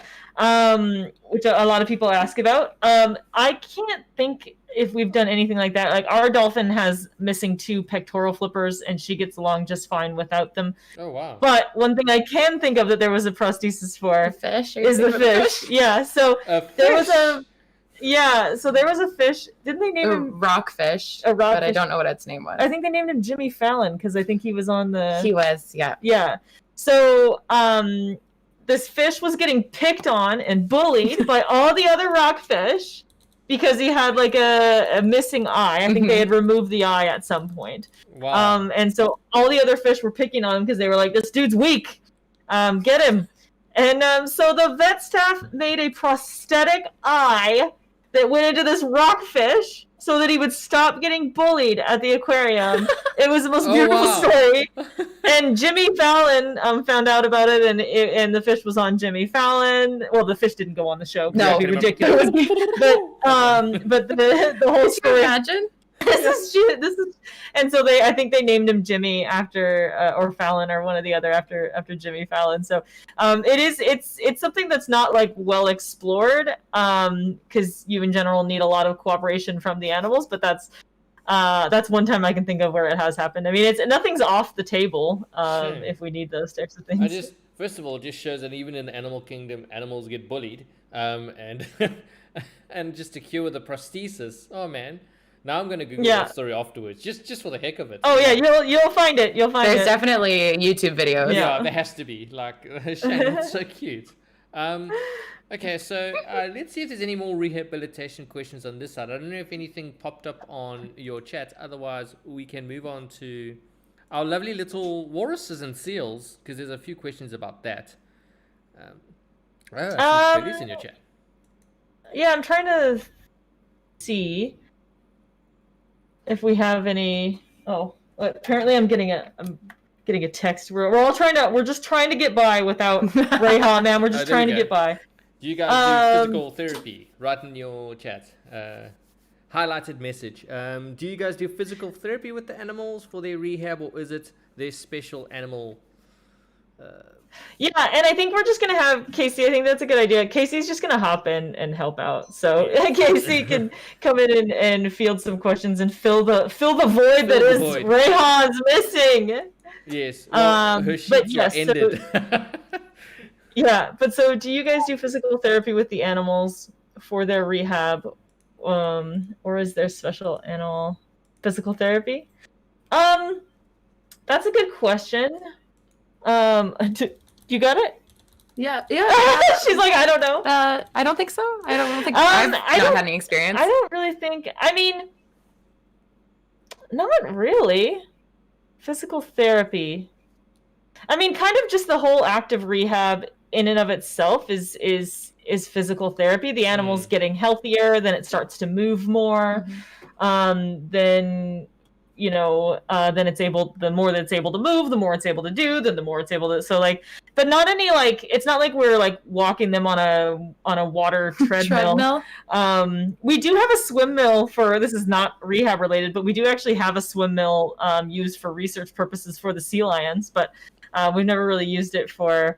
Which a lot of people ask about. I can't think if we've done anything like that. Like our dolphin has missing 2 pectoral flippers and she gets along just fine without them. Oh wow. But one thing I can think of that there was a prosthesis for fish is the fish. Yeah, so there was there was a fish. Didn't they name him rockfish? A rockfish. But I don't know what its name was. I think they named him Jimmy Fallon because I think he was on the. He was, yeah. Yeah. So this fish was getting picked on and bullied by all the other rockfish because he had like a missing eye. I think they had removed the eye at some point. Wow. And so all the other fish were picking on him because they were like, "This dude's weak. Get him." And so the vet staff made a prosthetic eye that went into this rockfish so that he would stop getting bullied at the aquarium. It was the most beautiful story. And Jimmy Fallon found out about it, and the fish was on Jimmy Fallon. Well, the fish didn't go on the show. No, that'd be ridiculous. but the whole story. Imagine. This is, and so I think they named him Jimmy after, or Fallon or one or the other after Jimmy Fallon. So, it's something that's not like well explored, because you in general need a lot of cooperation from the animals. But that's one time I can think of where it has happened. I mean, nothing's off the table, if we need those types of things. First of all, it just shows that even in the animal kingdom, animals get bullied, and and just to cure the prosthesis. Oh man. Now I'm going to Google that story afterwards, just for the heck of it. Oh yeah, you'll find it. There's definitely YouTube videos. Yeah, there has to be. Like, Shannon's so cute. Okay, so let's see if there's any more rehabilitation questions on this side. I don't know if anything popped up on your chat. Otherwise, we can move on to our lovely little walruses and seals, because there's a few questions about that. It is in your chat. Yeah, I'm trying to see if we have any. Oh, apparently I'm getting a text. We're just trying to get by without Reha, man. We're just trying to get by. Do you guys do physical therapy? Write in your chat. Highlighted message. Do you guys do physical therapy with the animals for their rehab, or is it their special animal? Yeah, and I think we're just gonna have Casey. I think that's a good idea. Casey's just gonna hop in and help out. So Casey can come in and field some questions and fill the void that is Rehan's missing. Yes. Well, her sheets are ended. Yeah, but so do you guys do physical therapy with the animals for their rehab, or is there special animal physical therapy? That's a good question. You got it? Yeah. She's like, I don't know. I don't think so. I don't think I've not had any experience. I don't really think. I mean, not really. Physical therapy. I mean, kind of just the whole act of rehab in and of itself is physical therapy. The animal's getting healthier, then it starts to move more. Then then the more that it's able to move, the more it's able to do, then the more it's able to. So like, but not any like, it's not like we're like walking them on a water treadmill. We do have a swim mill this is not rehab related, but we do actually have a swim mill used for research purposes for the sea lions, but we've never really used it for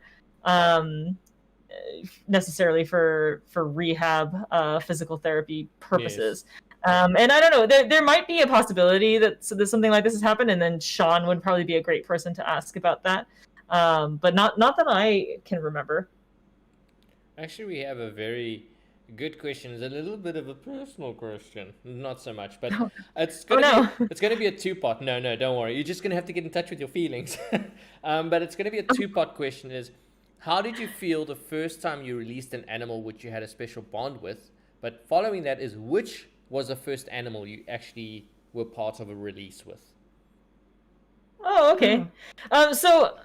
necessarily for rehab physical therapy purposes. Yes. And I don't know, there might be a possibility that something like this has happened, and then Sean would probably be a great person to ask about that. But not that I can remember. Actually, we have a very good question. It's a little bit of a personal question. Not so much, but it's gonna be a two-part. No, don't worry. You're just gonna have to get in touch with your feelings. But it's gonna be a two-part question. Is how did you feel the first time you released an animal which you had a special bond with? But following that is which was the first animal you actually were part of a release with? Oh, okay. So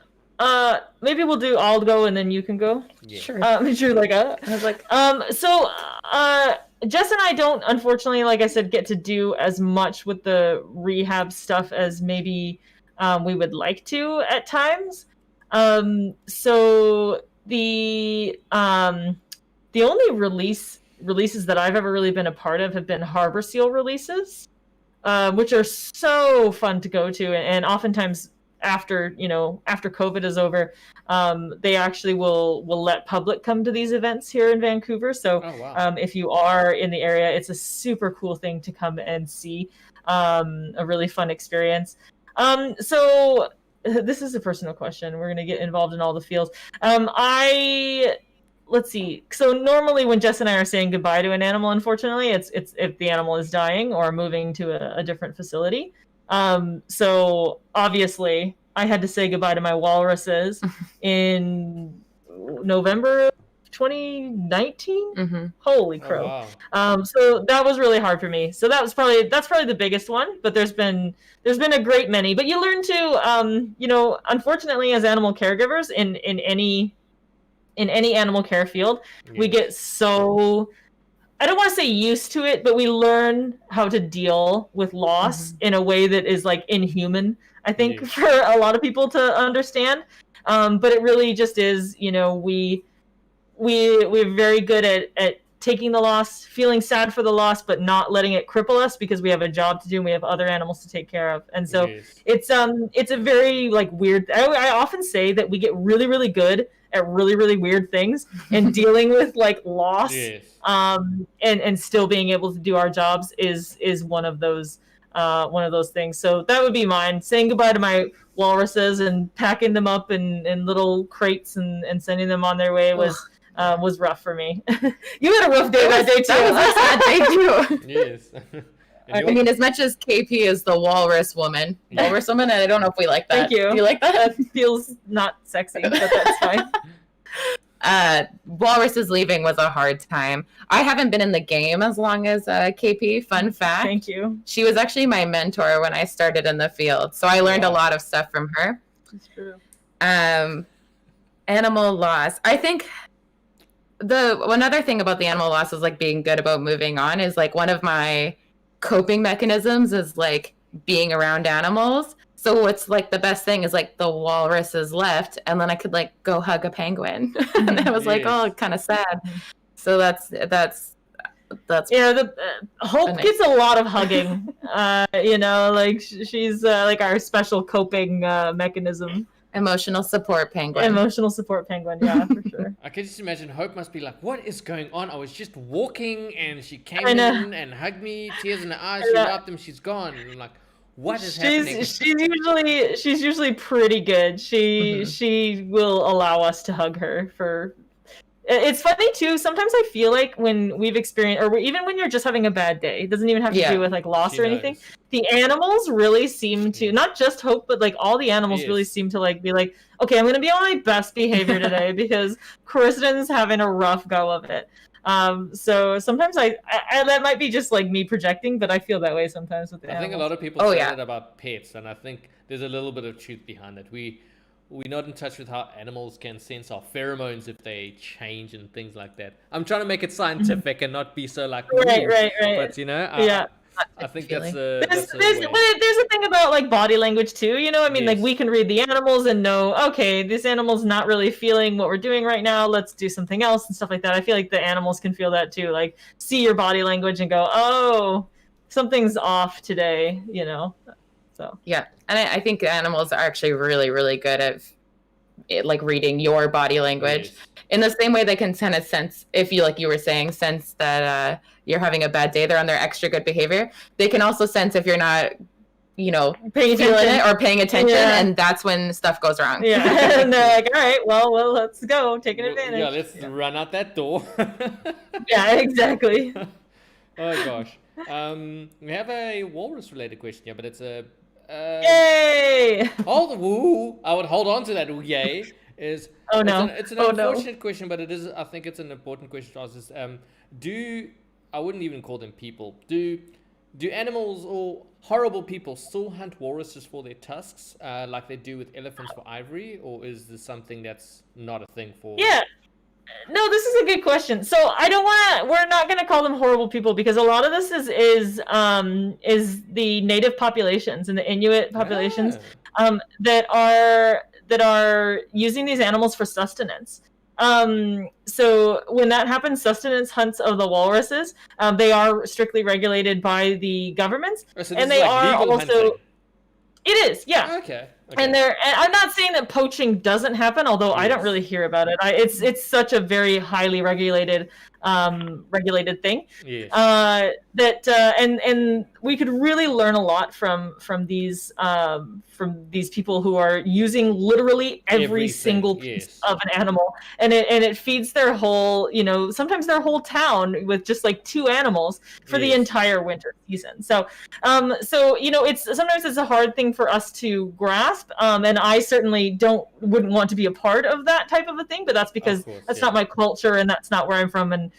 maybe I'll go and then you can go. Yeah. Sure. Sure. Like I was like, so Jess and I don't, unfortunately, like I said, get to do as much with the rehab stuff as maybe we would like to at times. So the only releases that I've ever really been a part of have been harbor seal releases, which are so fun to go to, and oftentimes after COVID is over, they actually will let public come to these events here in Vancouver. So if you are in the area, it's a super cool thing to come and see, a really fun experience. So this is a personal question. We're going to get involved in all the fields. Let's see. So normally when Jess and I are saying goodbye to an animal, unfortunately, it's if the animal is dying or moving to a different facility. So obviously I had to say goodbye to my walruses in November 2019. Holy crow. Oh, wow. So that was really hard for me. So that's probably the biggest one, but there's been a great many. But you learn to unfortunately, as animal caregivers in any animal care field, we get so, I don't want to say used to it, but we learn how to deal with loss in a way that is like inhuman, I think, for a lot of people to understand. But it really just is, we're very good at taking the loss, feeling sad for the loss, but not letting it cripple us because we have a job to do and we have other animals to take care of. And so it's a very like weird, I often say that we get really, really good at really, really weird things and dealing with like loss, and still being able to do our jobs is one of those things. So that would be mine. Saying goodbye to my walruses and packing them up in little crates and sending them on their way was rough for me. You had a rough day that day too. That was a sad day too. Yes. I mean, as much as KP is the walrus woman, and I don't know if we like that. Thank you. Do you like that? That feels not sexy, but that's fine. Walrus's leaving was a hard time. I haven't been in the game as long as KP. Fun fact. Thank you. She was actually my mentor when I started in the field, so I learned a lot of stuff from her. That's true. Animal loss. I think another thing about the animal loss is like being good about moving on is like one of my coping mechanisms is like being around animals. So what's like the best thing is like the walrus is left, and then I could like go hug a penguin, and I was like, oh, kind of sad. So that's the Hope gets a lot of hugging. Like she's like our special coping mechanism. Emotional support penguin. Yeah, for sure. I can just imagine Hope must be like, what is going on? I was just walking and she came in and hugged me, tears in her eyes, she wrapped them, she's gone. And I'm like, what is happening? She's usually pretty good. She will allow us to hug her It's funny too. Sometimes I feel like when we've experienced, or even when you're just having a bad day, it doesn't even have to Yeah. do with like loss She or anything. knows. The animals really seem to, not just Hope, but like all the animals really Yes. seem to like be like, okay, I'm going to be on my best behavior today because Kristen's having a rough go of it. So sometimes I that might be just like me projecting, but I feel that way sometimes with the I think a animals. lot of people Oh, say yeah. that about pets, and I think there's a little bit of truth behind it. We're not in touch with how animals can sense our pheromones if they change and things like that. I'm trying to make it scientific and not be so like, Right, "Ooh," right. but you know, Yeah. I think Feeling. that's a There's way. a thing about like body language too, you know. I mean, like Yes. we can read the animals and know, okay, this animal's not really feeling what we're doing right now. Let's do something else and stuff like that. I feel like the animals can feel that too, like see your body language and go, oh, something's off today, you know. So Yeah, and I think animals are actually really, really good at like reading your body language. Yes. In the same way they can kind of sense, if you like you were saying, sense that you're having a bad day, they're on their extra good behavior. They can also sense if you're not, paying feeling attention. it or paying attention, Yeah. and that's when stuff goes wrong. Yeah, and they're like, all right, well, let's go, taking advantage. Yeah, let's run out that door. Yeah, exactly. Oh gosh. We have a walrus related question here, but it's a Yay! hold the woo. I would hold on to that yay. Is Oh no! It's an Oh no! unfortunate question, but it is. I think it's an important question to ask. Is do I wouldn't even call them people. Do animals or horrible people still hunt walruses for their tusks, like they do with elephants for ivory, or is this something that's not a thing for? Yeah. No, this is a good question. So we're not gonna call them horrible people because a lot of this is the native populations and the Inuit populations that are using these animals for sustenance. So when that happens, sustenance hunts of the walruses, they are strictly regulated by the governments, Oh, so and this they is like are legal also. hunting. It is, yeah. Okay. And I'm not saying that poaching doesn't happen, although I don't really hear about it. It's such a very highly regulated thing. Yes. And we could really learn a lot from these people who are using literally every Everything, single piece yes. of an animal, and it feeds their whole, sometimes their whole town with just like 2 animals for the Yes. entire winter season. So sometimes it's a hard thing for us to grasp, and I certainly wouldn't want to be a part of that type of a thing, but that's because course, that's yeah. not my culture and that's not where I'm from, and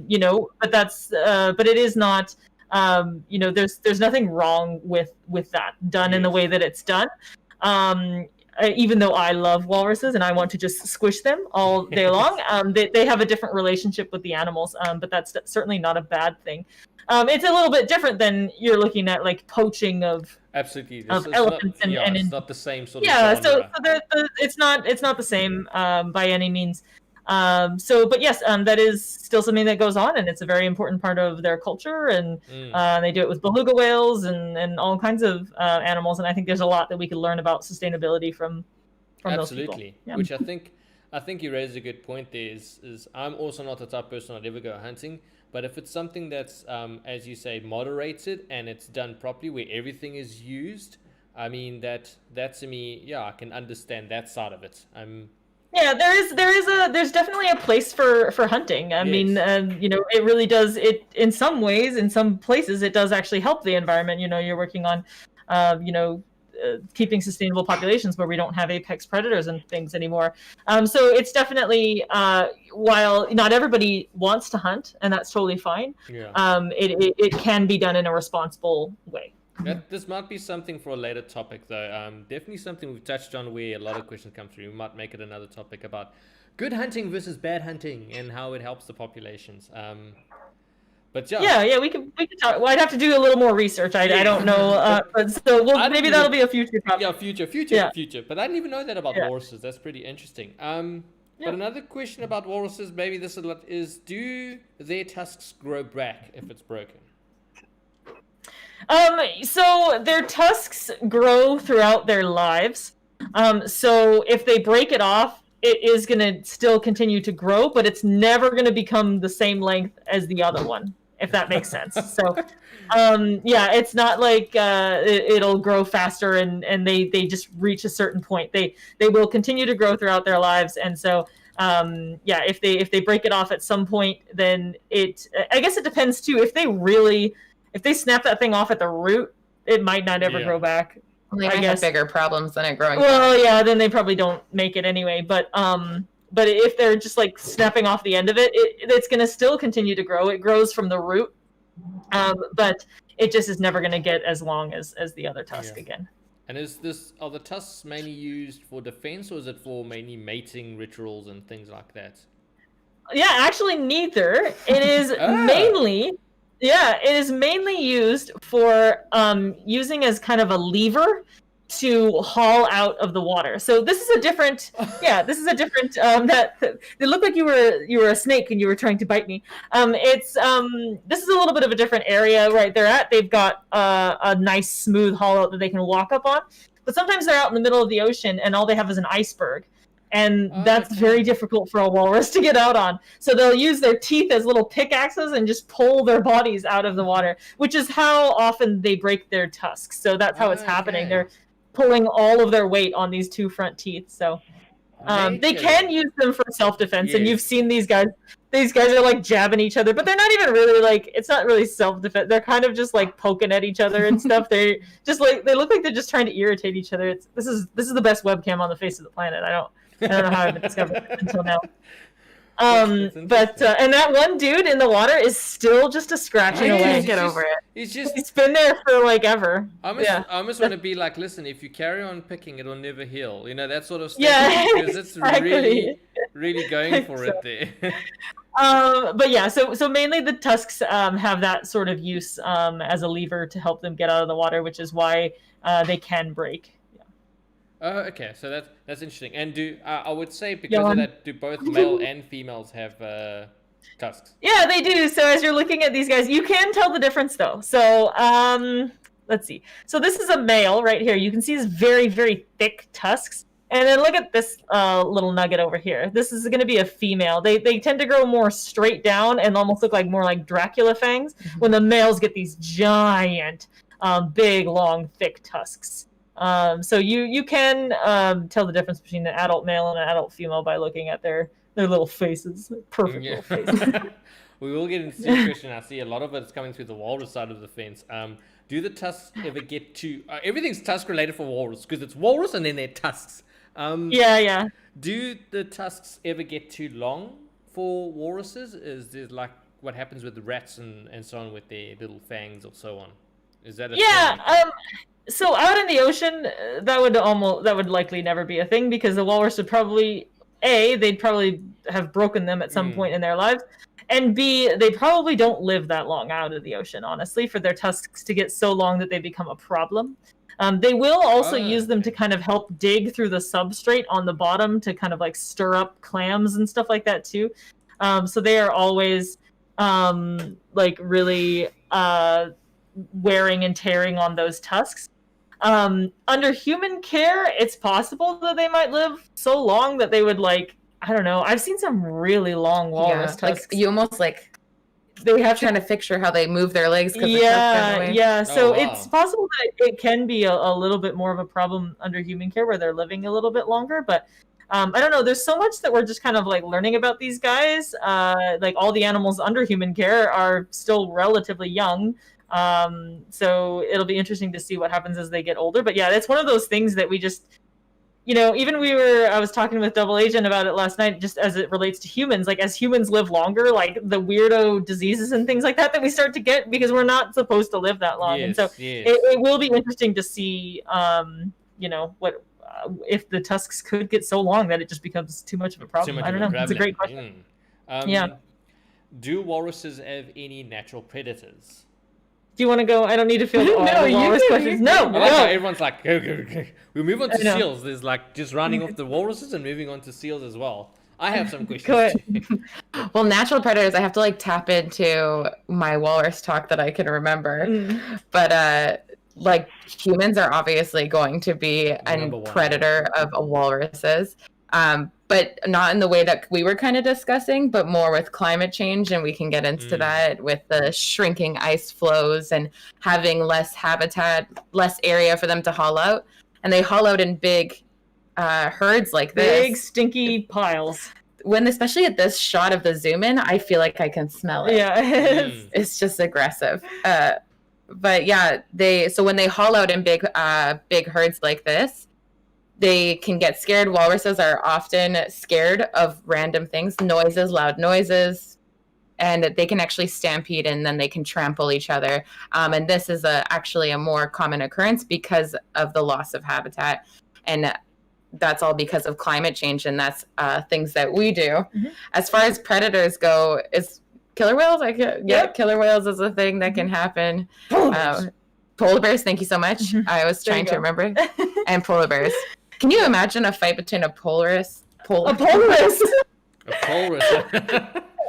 Yes. but it is not, there's nothing wrong with that done in the way that it's done. Even though I love walruses and I want to just squish them all day long, they have a different relationship with the animals, but that's certainly not a bad thing. It's a little bit different than you're looking at like poaching of Absolutely. of It's elephants not, and it's not the same sort of yeah, so genre. it's not the same by any means. But yes, that is still something that goes on, and it's a very important part of their culture, and they do it with beluga whales and all kinds of animals, and I think there's a lot that we could learn about sustainability from those people. Absolutely. Yeah. Which I think you raised a good point there is I'm also not the type of person I'd ever go hunting, but if it's something that's as you say moderated and it's done properly where everything is used, I mean that to me, I can understand that side of it. Yeah, there's definitely a place for hunting. I mean, it really does. It in some ways, in some places, it does actually help the environment. You're working on, keeping sustainable populations where we don't have apex predators and things anymore. So it's definitely, while not everybody wants to hunt, and that's totally fine. Yeah. It can be done in a responsible way. This might be something for a later topic, though. Definitely something we've touched on where a lot of questions come through. We might make it another topic about good hunting versus bad hunting and how it helps the populations. But yeah, we could talk. Well, I'd have to do a little more research. I don't know, but so maybe that'll be a future topic. Yeah, future. But I didn't even know that about walruses. That's pretty interesting. But another question about walruses, maybe this is do their tusks grow back if it's broken? So their tusks grow throughout their lives. So if they break it off, it is going to still continue to grow, but it's never going to become the same length as the other one, if that makes sense. So, it's not like it'll grow faster and they just reach a certain point. They will continue to grow throughout their lives, and so yeah, if they break it off at some point, then I guess it depends too. If they snap that thing off at the root, it might not ever grow back. They might have bigger problems than it growing well back. Yeah, then they probably don't make it anyway, but if they're just like snapping off the end of it, it's going to still continue to grow. It grows from the root, but it just is never going to get as long as the other tusk again. And are the tusks mainly used for defense, or is it for mainly mating rituals and things like that? Yeah, actually neither. It is mainly used for using as kind of a lever to haul out of the water. So this is a different that it looked like you were a snake and you were trying to bite me. This is a little bit of a different area right they're at. They've got a nice smooth haul out that they can walk up on, but sometimes they're out in the middle of the ocean and all they have is an iceberg. And that's very difficult for a walrus to get out on. So they'll use their teeth as little pickaxes and just pull their bodies out of the water, which is how often they break their tusks. So that's how it's happening. They're pulling all of their weight on these two front teeth. So they can use them for self-defense. And you've seen these guys. These guys are like jabbing each other, but they're not even really like, it's not really self-defense. They're kind of just like poking at each other and stuff. They look like they're just trying to irritate each other. This is the best webcam on the face of the planet. I don't know how I've discovered it until now. But and that one dude in the water is still just a scratching away. Can't get over it. He's been there for like ever. I almost want to be like, listen, if you carry on picking, it'll never heal. You know, that sort of stuff. Yeah, because it's really going for it there. But yeah, so mainly the tusks have that sort of use as a lever to help them get out of the water, which is why they can break. Oh, okay. So that's interesting. And I would say because of that, do both male and females have tusks? Yeah, they do. So as you're looking at these guys, you can tell the difference though. So let's see. So this is a male right here. You can see his very, very thick tusks. And then look at this little nugget over here. This is going to be a female. They tend to grow more straight down and almost look like more like Dracula fangs, when the males get these giant, big, long, thick tusks. So you can tell the difference between an adult male and an adult female by looking at their little faces, perfect little faces. We will get into the question. I see a lot of it's coming through the walrus side of the fence. Do the tusks ever get to... everything's tusk related for walrus, because it's walrus and then they're tusks. Yeah. Do the tusks ever get too long for walruses? Is there like what happens with the rats and so on with their little fangs or so on? Is that a thing? So out in the ocean, that would likely never be a thing, because the walrus would probably they'd probably have broken them at some point in their lives, and B, they probably don't live that long out of the ocean, honestly, for their tusks to get so long that they become a problem. They will also use them to kind of help dig through the substrate on the bottom to kind of like stir up clams and stuff like that too. So they are always like really wearing and tearing on those tusks. Under human care, it's possible that they might live so long that they would, like, I don't know. I've seen some really long walrus tusks. Like you almost like they have trying to picture how they move their legs. Yeah. So it's possible that it can be a little bit more of a problem under human care where they're living a little bit longer. But I don't know. There's so much that we're just kind of like learning about these guys. Like all the animals under human care are still relatively young. So it'll be interesting to see what happens as they get older. But yeah, it's one of those things that we just, even I was talking with Double Agent about it last night, just as it relates to humans, like as humans live longer, like the weirdo diseases and things like that we start to get because we're not supposed to live that long. And so it will be interesting to see, what, if the tusks could get so long that it just becomes too much of a problem. I don't know. It's a great question. Do walruses have any natural predators? Do you want to go? I don't need to field all the walrus questions. No. Everyone's like, go. We move on to seals. There's like just running off the walruses and moving on to seals as well. I have some questions too. Well, natural predators, I have to like tap into my walrus talk that I can remember. But like humans are obviously going to be a predator of walruses. But not in the way that we were kind of discussing, but more with climate change. And we can get into that with the shrinking ice flows and having less habitat, less area for them to haul out. And they haul out in big herds like this. Big, stinky piles. especially at this shot of the zoom in, I feel like I can smell it. Yeah. It's just aggressive. But yeah, so when they haul out in big herds like this, they can get scared. Walruses are often scared of random things, noises, loud noises, and they can actually stampede and then they can trample each other. And this is actually a more common occurrence because of the loss of habitat. And that's all because of climate change, and that's things that we do. Mm-hmm. As far as predators go, is killer whales? Killer whales is a thing that can happen. Polar bears, thank you so much. Mm-hmm. I was trying to remember. And polar bears. Can you imagine a fight between a walrus? A walrus. A walrus.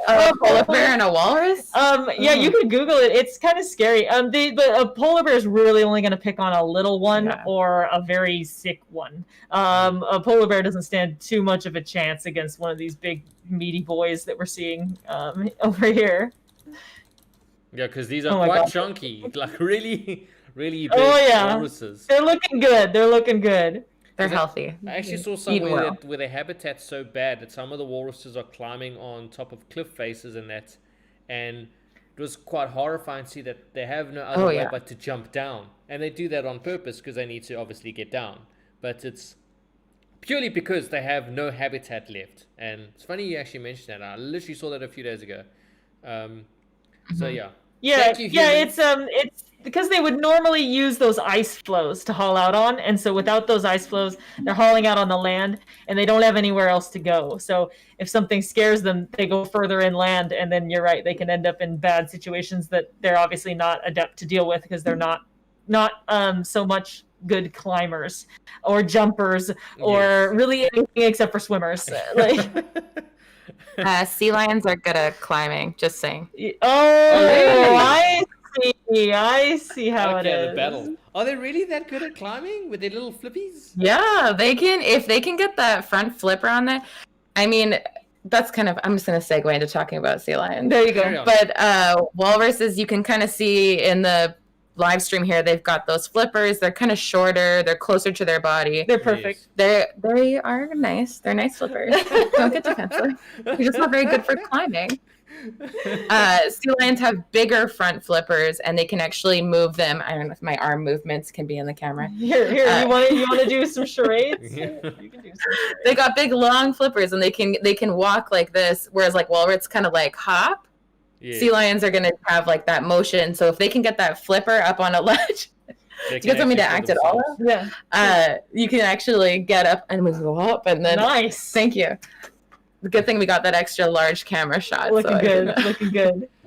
A polar bear and a walrus? Yeah, you can Google it. It's kind of scary. But a polar bear is really only going to pick on a little one or a very sick one. A polar bear doesn't stand too much of a chance against one of these big meaty boys that we're seeing over here. Yeah, because these are quite chunky, like really, really big walruses. They're looking good. They're healthy. I actually saw somewhere where their habitat's so bad that some of the walruses are climbing on top of cliff faces and that, and it was quite horrifying to see that they have no other way but to jump down, and they do that on purpose because they need to obviously get down, but it's purely because they have no habitat left. And it's funny you actually mentioned that. I literally saw that a few days ago. So yeah. It's because they would normally use those ice floes to haul out on, and so without those ice floes, they're hauling out on the land, and they don't have anywhere else to go. So if something scares them, they go further inland, and then you're right, they can end up in bad situations that they're obviously not adept to deal with because they're not so much good climbers or jumpers or really anything except for swimmers. Sea lions are good at climbing, just saying. Really? I see how it is. The battle. Are they really that good at climbing with their little flippies? Yeah, they can. If they can get that front flipper on there. I mean, that's kind of. I'm just going to segue into talking about sea lions. There you go. But walruses, you can kind of see in the live stream here. They've got those flippers. They're kind of shorter. They're closer to their body. They're perfect. Yes. They are nice. They're nice flippers. Don't get defensive. They're just not very good for climbing. Sea lions have bigger front flippers, and they can actually move them. I don't know if my arm movements can be in the camera. Here. You want to do some charades? You can do some charades. They got big, long flippers, and they can walk like this. Whereas like walrus kind of like hop. Yeah. Sea lions are gonna have like that motion. So if they can get that flipper up on a ledge, do you guys want me to act it all out? Yeah. You can actually get up and go up, and then nice. Thank you. The good thing we got that extra large camera shot. Looking good.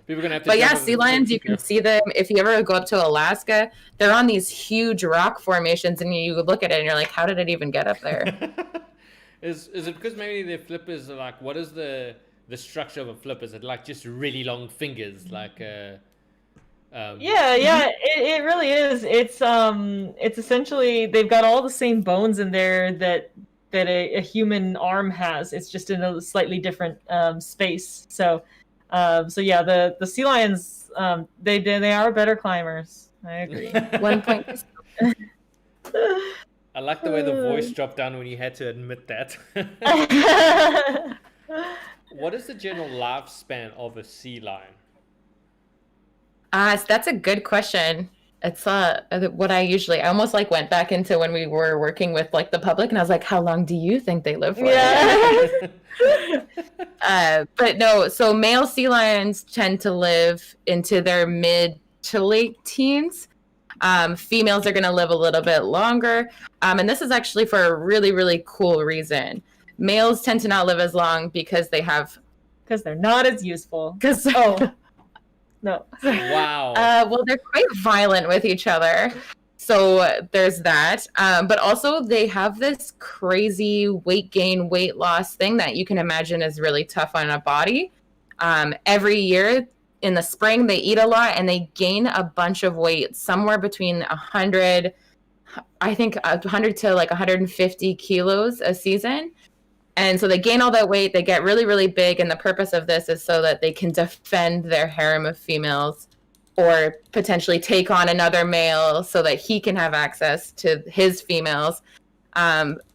People are gonna have to. But yeah, sea lions, you can see them if you ever go up to Alaska. They're on these huge rock formations, and you look at it and you're like, how did it even get up there? Is it because maybe their flippers are like, what is the structure of a flip? Is it like just really long fingers, like it really is. It's essentially they've got all the same bones in there that a human arm has. It's just in a slightly different space. So yeah, the sea lions they are better climbers. I agree. 1 point. I like the way the voice dropped down when you had to admit that. What is the general lifespan of a sea lion? So that's a good question. It's what I almost like went back into when we were working with like the public, and I was like, how long do you think they live for? Yeah. But no, so male sea lions tend to live into their mid to late teens. Females are going to live a little bit longer. And this is actually for a really, really cool reason. Males tend to not live as long because they're not as useful. No. Wow. Well, they're quite violent with each other. So there's that. But also they have this crazy weight gain, weight loss thing that you can imagine is really tough on a body. Every year in the spring, they eat a lot and they gain a bunch of weight, somewhere between 100 to like 150 kilos a season. And so they gain all that weight, they get really, really big, and the purpose of this is so that they can defend their harem of females or potentially take on another male so that he can have access to his females.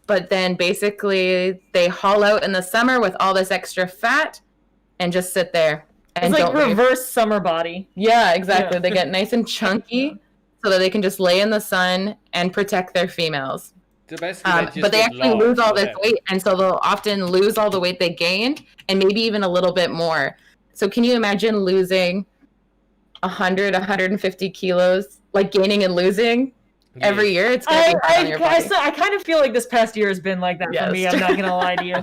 but then basically they haul out in the summer with all this extra fat and just sit there. And It's like don't move. reverse summer body. Yeah, exactly. Yeah. They get nice and chunky so that they can just lay in the sun and protect their females. So basically, But they actually lose all this that. weight, and so they'll often lose all the weight they gained, and maybe even a little bit more. So can you imagine losing 100, 150 kilos, like gaining and losing every year? It's gonna be hard on your body. I kind of feel like this past year has been like that for me. Yes. I'm not gonna lie to you.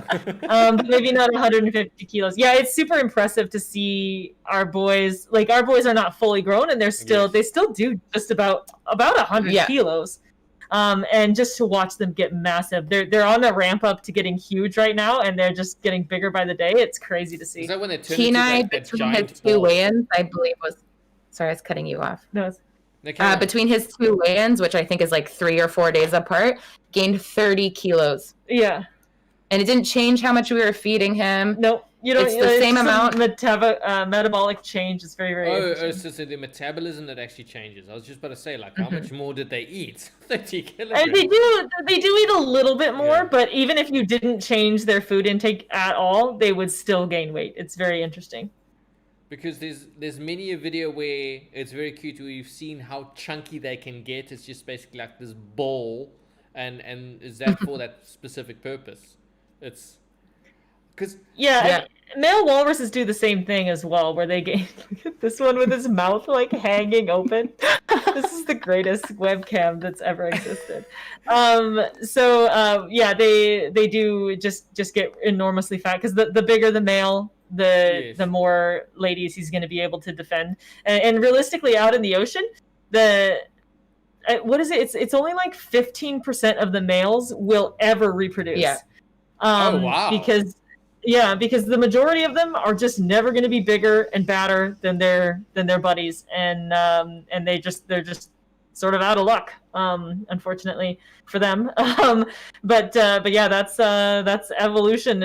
Maybe not 150 kilos. Yeah, it's super impressive to see our boys. Like our boys are not fully grown, and they still do just about 100 kilos. And just to watch them get massive, they're on the ramp up to getting huge right now, and they're just getting bigger by the day. It's crazy to see. Is that when they turn Kenai, into that between his giant two ball? weigh-ins, I believe was. Sorry, I was cutting you off. No, it's- Okay. Between his two weigh-ins, which I think is like 3 or 4 days apart, gained 30 kilos. yeah. And it didn't change how much we were feeding him. No, you don't. It's the same amount. Metabolic change is very, very. interesting. So the metabolism that actually changes. I was just about to say, like, how much more did they eat? 30 And kilograms. they do eat a little bit more, Yeah. but even if you didn't change their food intake at all, they would still gain weight. It's very interesting. Because there's many a video where it's very cute where you've seen how chunky they can get. It's just basically like this ball, and is that for that specific purpose? It's because Yeah, and male walruses do the same thing as well, where they gain. Look at this one with his mouth like hanging open. This is the greatest webcam that's ever existed. They do just get enormously fat because the bigger the male, the more ladies he's going to be able to defend. And realistically, out in the ocean, what is it? It's only like 15% of the males will ever reproduce. Yeah. Oh, wow. Because the majority of them are just never going to be bigger and badder than their buddies, and they're just sort of out of luck, unfortunately for them. But yeah, that's evolution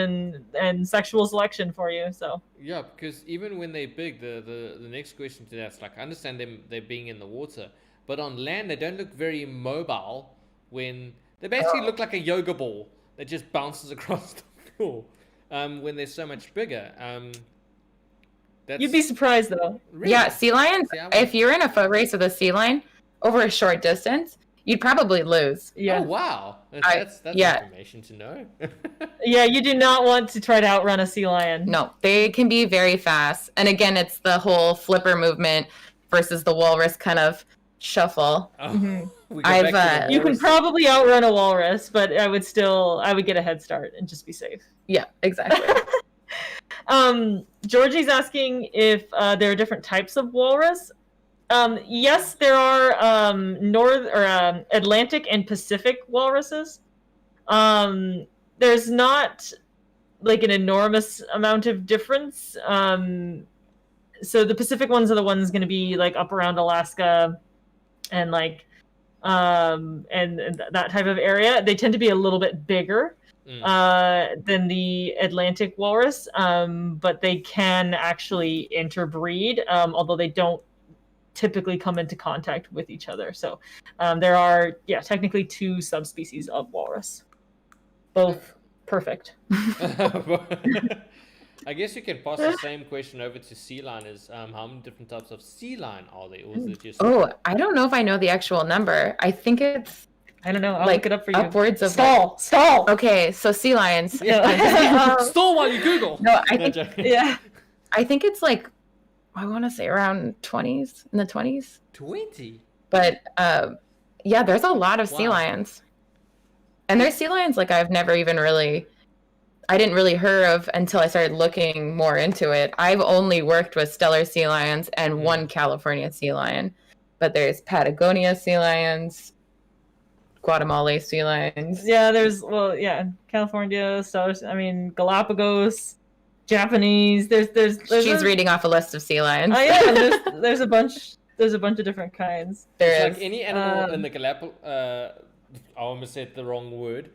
and sexual selection for you. So yeah, because even when they're big, the next question to that's like, I understand them they being in the water, but on land they don't look very mobile. When they basically look like a yoga ball that just bounces across the floor. When they're so much bigger. You'd be surprised though. Really? Yeah, sea lions, if you're in a foot race with a sea lion over a short distance, you'd probably lose. Yeah. Oh wow, that's information to know. Yeah, you do not want to try to outrun a sea lion. No, they can be very fast. And again, it's the whole flipper movement versus the walrus kind of shuffle. Oh, we go I've, back to the You can walrus. probably outrun a walrus, but I would get a head start and just be safe. Yeah, exactly. Georgie's asking if there are different types of walrus. Yes, there are Atlantic and Pacific walruses. There's not like an enormous amount of difference. So the Pacific ones are the ones going to be like up around Alaska and like and that type of area. They tend to be a little bit bigger than the Atlantic walrus, but they can actually interbreed, although they don't typically come into contact with each other. So there are, technically 2 subspecies of walrus. Both perfect. I guess you can pass the same question over to sea lions. How many different types of sea lion are there? Or is it just I don't know if I know the actual number. I think it's I don't know. I'll like look it up for you. upwards of Stall. Okay, so sea lions. Stall while you Google. No, I No, think joking. Yeah. I think it's like I want to say around 20s, in the 20s. 20. But there's a lot of sea Wow. lions. And there's sea lions like I didn't really hear of until I started looking more into it. I've only worked with Stellar sea lions and one California sea lion. But there's Patagonia sea lions, Guatemala sea lions. Yeah, California, Galapagos, Japanese. There's She's reading off a list of sea lions. Oh yeah, there's a bunch of different kinds. There It's is. like any animal in the Galapagos. I almost said the wrong word.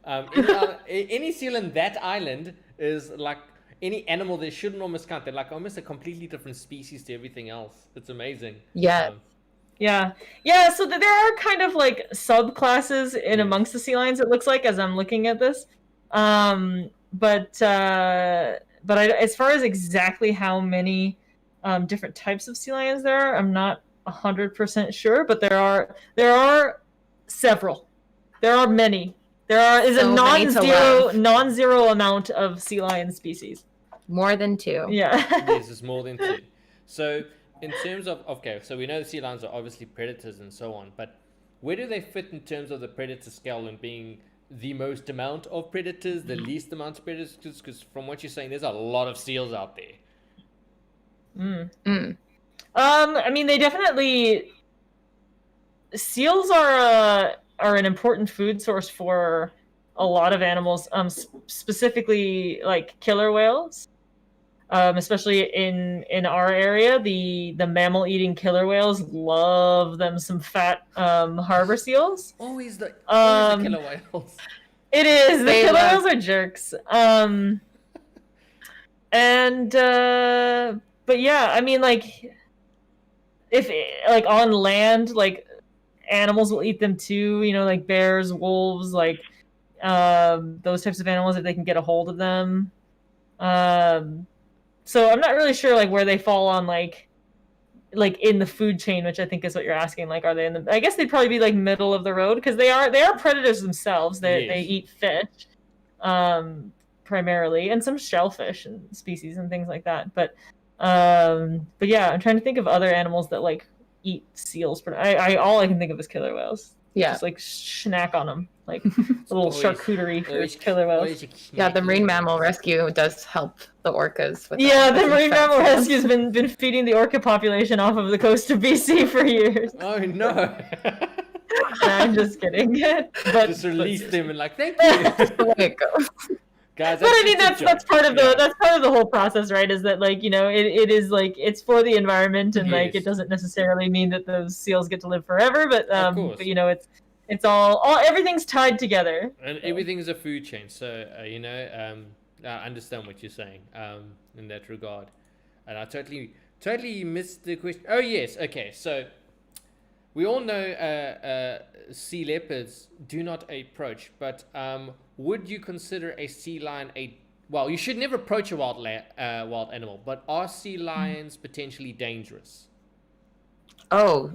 Any seal in that island is like any animal they shouldn't almost count. They're like almost a completely different species to everything else. It's amazing. Yeah. Yeah. Yeah, so there are kind of like subclasses in Yes. amongst the sea lions, it looks like, as I'm looking at this. But as far as exactly how many different types of sea lions there are, I'm not 100% sure, but there are several. There are many. Is a So many to love. non-zero amount of sea lion species. More than 2. Yeah. Yes, it's more than 2. So in terms of, okay, so we know the sea lions are obviously predators and so on, but where do they fit in terms of the predator scale and being the most amount of predators, the least amount of predators? Because from what you're saying, there's a lot of seals out there. I mean, they definitely seals are an important food source for a lot of animals, specifically like killer whales. Especially in our area, the mammal eating killer whales love them some fat harbor seals. Always the killer whales. It is. The killer whales are jerks. But yeah, I mean, like, if like on land, like animals will eat them too. You know, like bears, wolves, like those types of animals if they can get a hold of them. So I'm not really sure like where they fall on like in the food chain, which I think is what you're asking. Like, are they in the? I guess they'd probably be like middle of the road because they are predators themselves. They eat fish, primarily, and some shellfish and species and things like that. But yeah, I'm trying to think of other animals that like eat seals. I all I can think of is killer whales. Yeah, just like snack on them, like a little charcuterie for killer whales. Yeah, the Marine Mammal Rescue does help the orcas with the Marine Mammal Rescue's been feeding the orca population off of the coast of BC for years. Oh no. I'm just kidding. But just release them and like, thank you. That's the way it goes. Guys, but I mean that's part of the whole process, right? Is that like, you know, it is like it's for the environment and like it doesn't necessarily mean that those seals get to live forever, but you know, it's all everything's tied together. And everything is a food chain, so you know, I understand what you're saying in that regard. And I totally missed the question. Oh yes, okay, so we all know sea leopards do not approach, but would you consider a sea lion well, you should never approach a wild animal, but are sea lions potentially dangerous? Oh,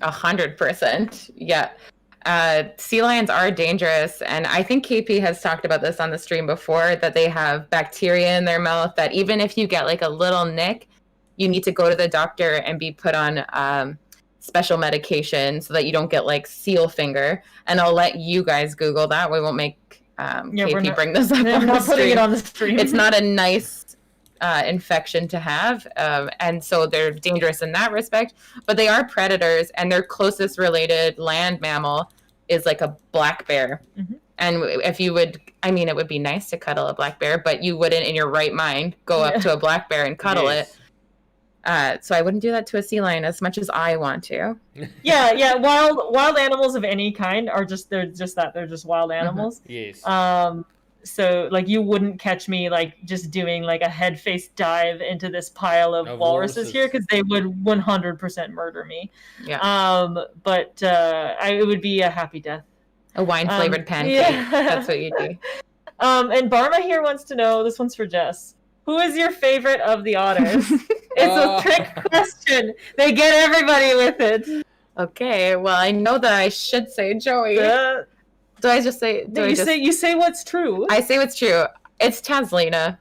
100%. Yeah. Sea lions are dangerous, and I think KP has talked about this on the stream before, that they have bacteria in their mouth that even if you get like a little nick, you need to go to the doctor and be put on special medication so that you don't get like seal finger. And I'll let you guys Google that. We won't make KP bring this up. I'm not putting it on the stream. It's not a nice infection to have, and so they're dangerous in that respect. But they are predators, and their closest related land mammal is like a black bear. Mm-hmm. And if you would, I mean, it would be nice to cuddle a black bear, but you wouldn't in your right mind go up to a black bear and cuddle it. So I wouldn't do that to a sea lion as much as I want to. Yeah. Wild animals of any kind are they're just wild animals. Mm-hmm. Yes. So like you wouldn't catch me like just doing like a head face dive into this pile of walruses here, because they would 100% murder me. Yeah. But it would be a happy death. A wine flavored pancake. Yeah. That's what you do. And Barma here wants to know, this one's for Jess, who is your favorite of the otters? It's a trick question. They get everybody with it. Okay, well, I know that I should say Joey. Do I just say? You say what's true. I say what's true. It's Taslina.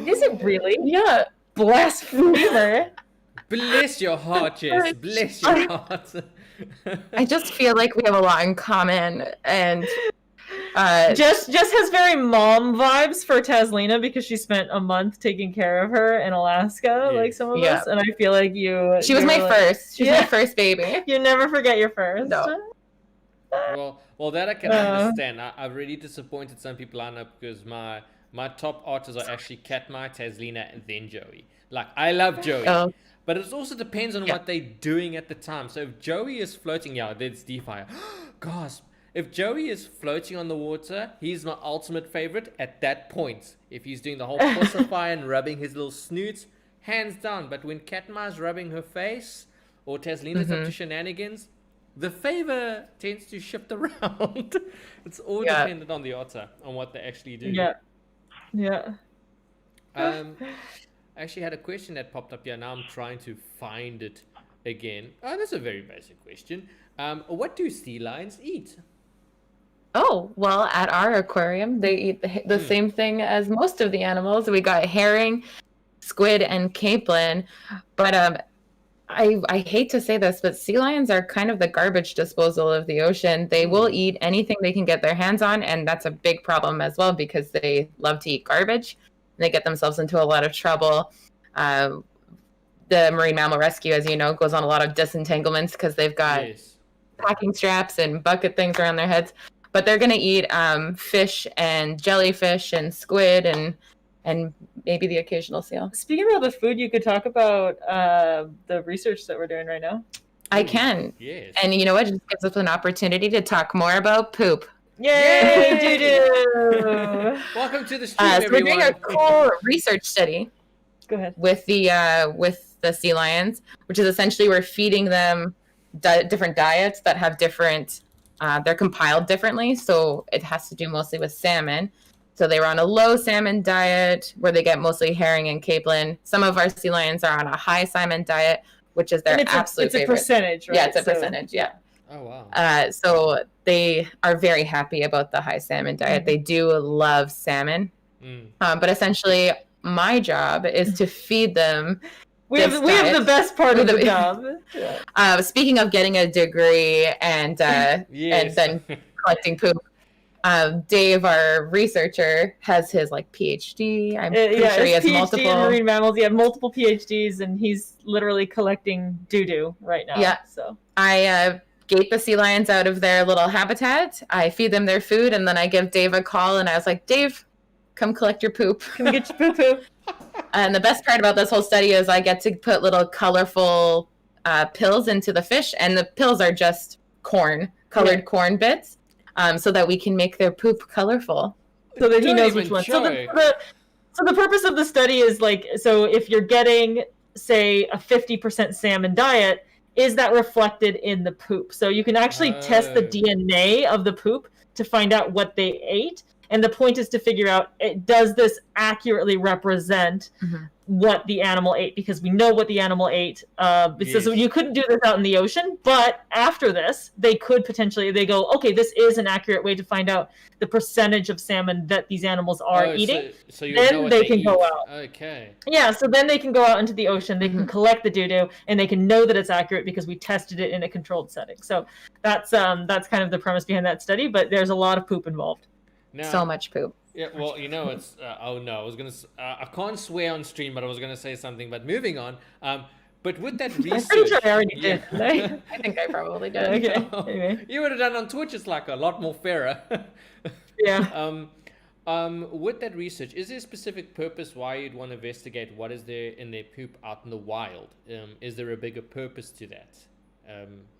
Is it really? Yeah. Blasphemer. Bless your heart, Jess. Bless your heart. I just feel like we have a lot in common, and Jess has very mom vibes for Taslina because she spent a month taking care of her in Alaska, like some of us, and I feel like She was my first. She's my first baby. You never forget your first. No. Well, that I can understand. I've really disappointed some people I know, because my top otters are actually Katma, Taslina, and then Joey. Like, I love Joey. But it also depends on what they're doing at the time. So if Joey is floating, that's D-Fire. Gasp. If Joey is floating on the water, he's my ultimate favorite at that point. If he's doing the whole pussify and rubbing his little snoots, hands down. But when Katma is rubbing her face, or Taslina's up to shenanigans, the favor tends to shift around. It's all dependent on the otter, on what they actually do. Yeah. I actually had a question that popped up here. Now I'm trying to find it again. Oh, that's a very basic question. What do sea lions eat? Oh, well, at our aquarium, they eat the same thing as most of the animals. We got herring, squid, and capelin. But I hate to say this, but sea lions are kind of the garbage disposal of the ocean. They will eat anything they can get their hands on, and that's a big problem as well because they love to eat garbage. They get themselves into a lot of trouble. The Marine Mammal Rescue, as you know, goes on a lot of disentanglements because they've got packing straps and bucket things around their heads. But they're going to eat fish and jellyfish and squid and maybe the occasional seal. Speaking about the food, you could talk about the research that we're doing right now. I can. Yes. And you know what? It just gives us an opportunity to talk more about poop. Yay, doo-doo! Welcome to the stream, everyone. We're doing a cool research study. Go ahead. With the sea lions, which is essentially we're feeding them different diets that have different, they're compiled differently. So it has to do mostly with salmon. So they were on a low salmon diet where they get mostly herring and capelin. Some of our sea lions are on a high salmon diet, which is their absolute favorite. It's a percentage, right? Yeah, it's a percentage, yeah. Oh, wow. So they are very happy about the high salmon diet. They do love salmon. But essentially, my job is to feed them. We have the best part of the job. Speaking of getting a degree and then collecting poop, Dave, our researcher, has his PhD. I'm pretty sure he has PhD multiple in marine mammals. He had multiple PhDs, and he's literally collecting doo-doo right now. Yeah. So I gate the sea lions out of their little habitat. I feed them their food, and then I give Dave a call, and I was like, Dave, come collect your poop. Come get your poo-poo. And the best part about this whole study is I get to put little colorful pills into the fish, and the pills are just colored corn bits, so that we can make their poop colorful. So that he knows which one. So the purpose of the study is so if you're getting, say, a 50% salmon diet, is that reflected in the poop? So you can actually test the DNA of the poop to find out what they ate. And the point is to figure out, does this accurately represent what the animal ate? Because we know what the animal ate. So you couldn't do this out in the ocean, but after this, they could potentially, they go, okay, this is an accurate way to find out the percentage of salmon that these animals are eating. So you then know what they can eat. go out. Okay. Yeah, so then they can go out into the ocean, they can collect the doo-doo, and they can know that it's accurate because we tested it in a controlled setting. So that's kind of the premise behind that study, but there's a lot of poop involved. Now, so much poop. Yeah, well, it's oh no, I was gonna I can't swear on stream, but I was gonna say something. But moving on, but with that research, I'm pretty sure I already did. I think I probably did. Okay. Anyway. You would have done on Twitch. It's a lot more fairer. Yeah. With that research, is there a specific purpose why you'd want to investigate what is there in their poop out in the wild? Is there a bigger purpose to that?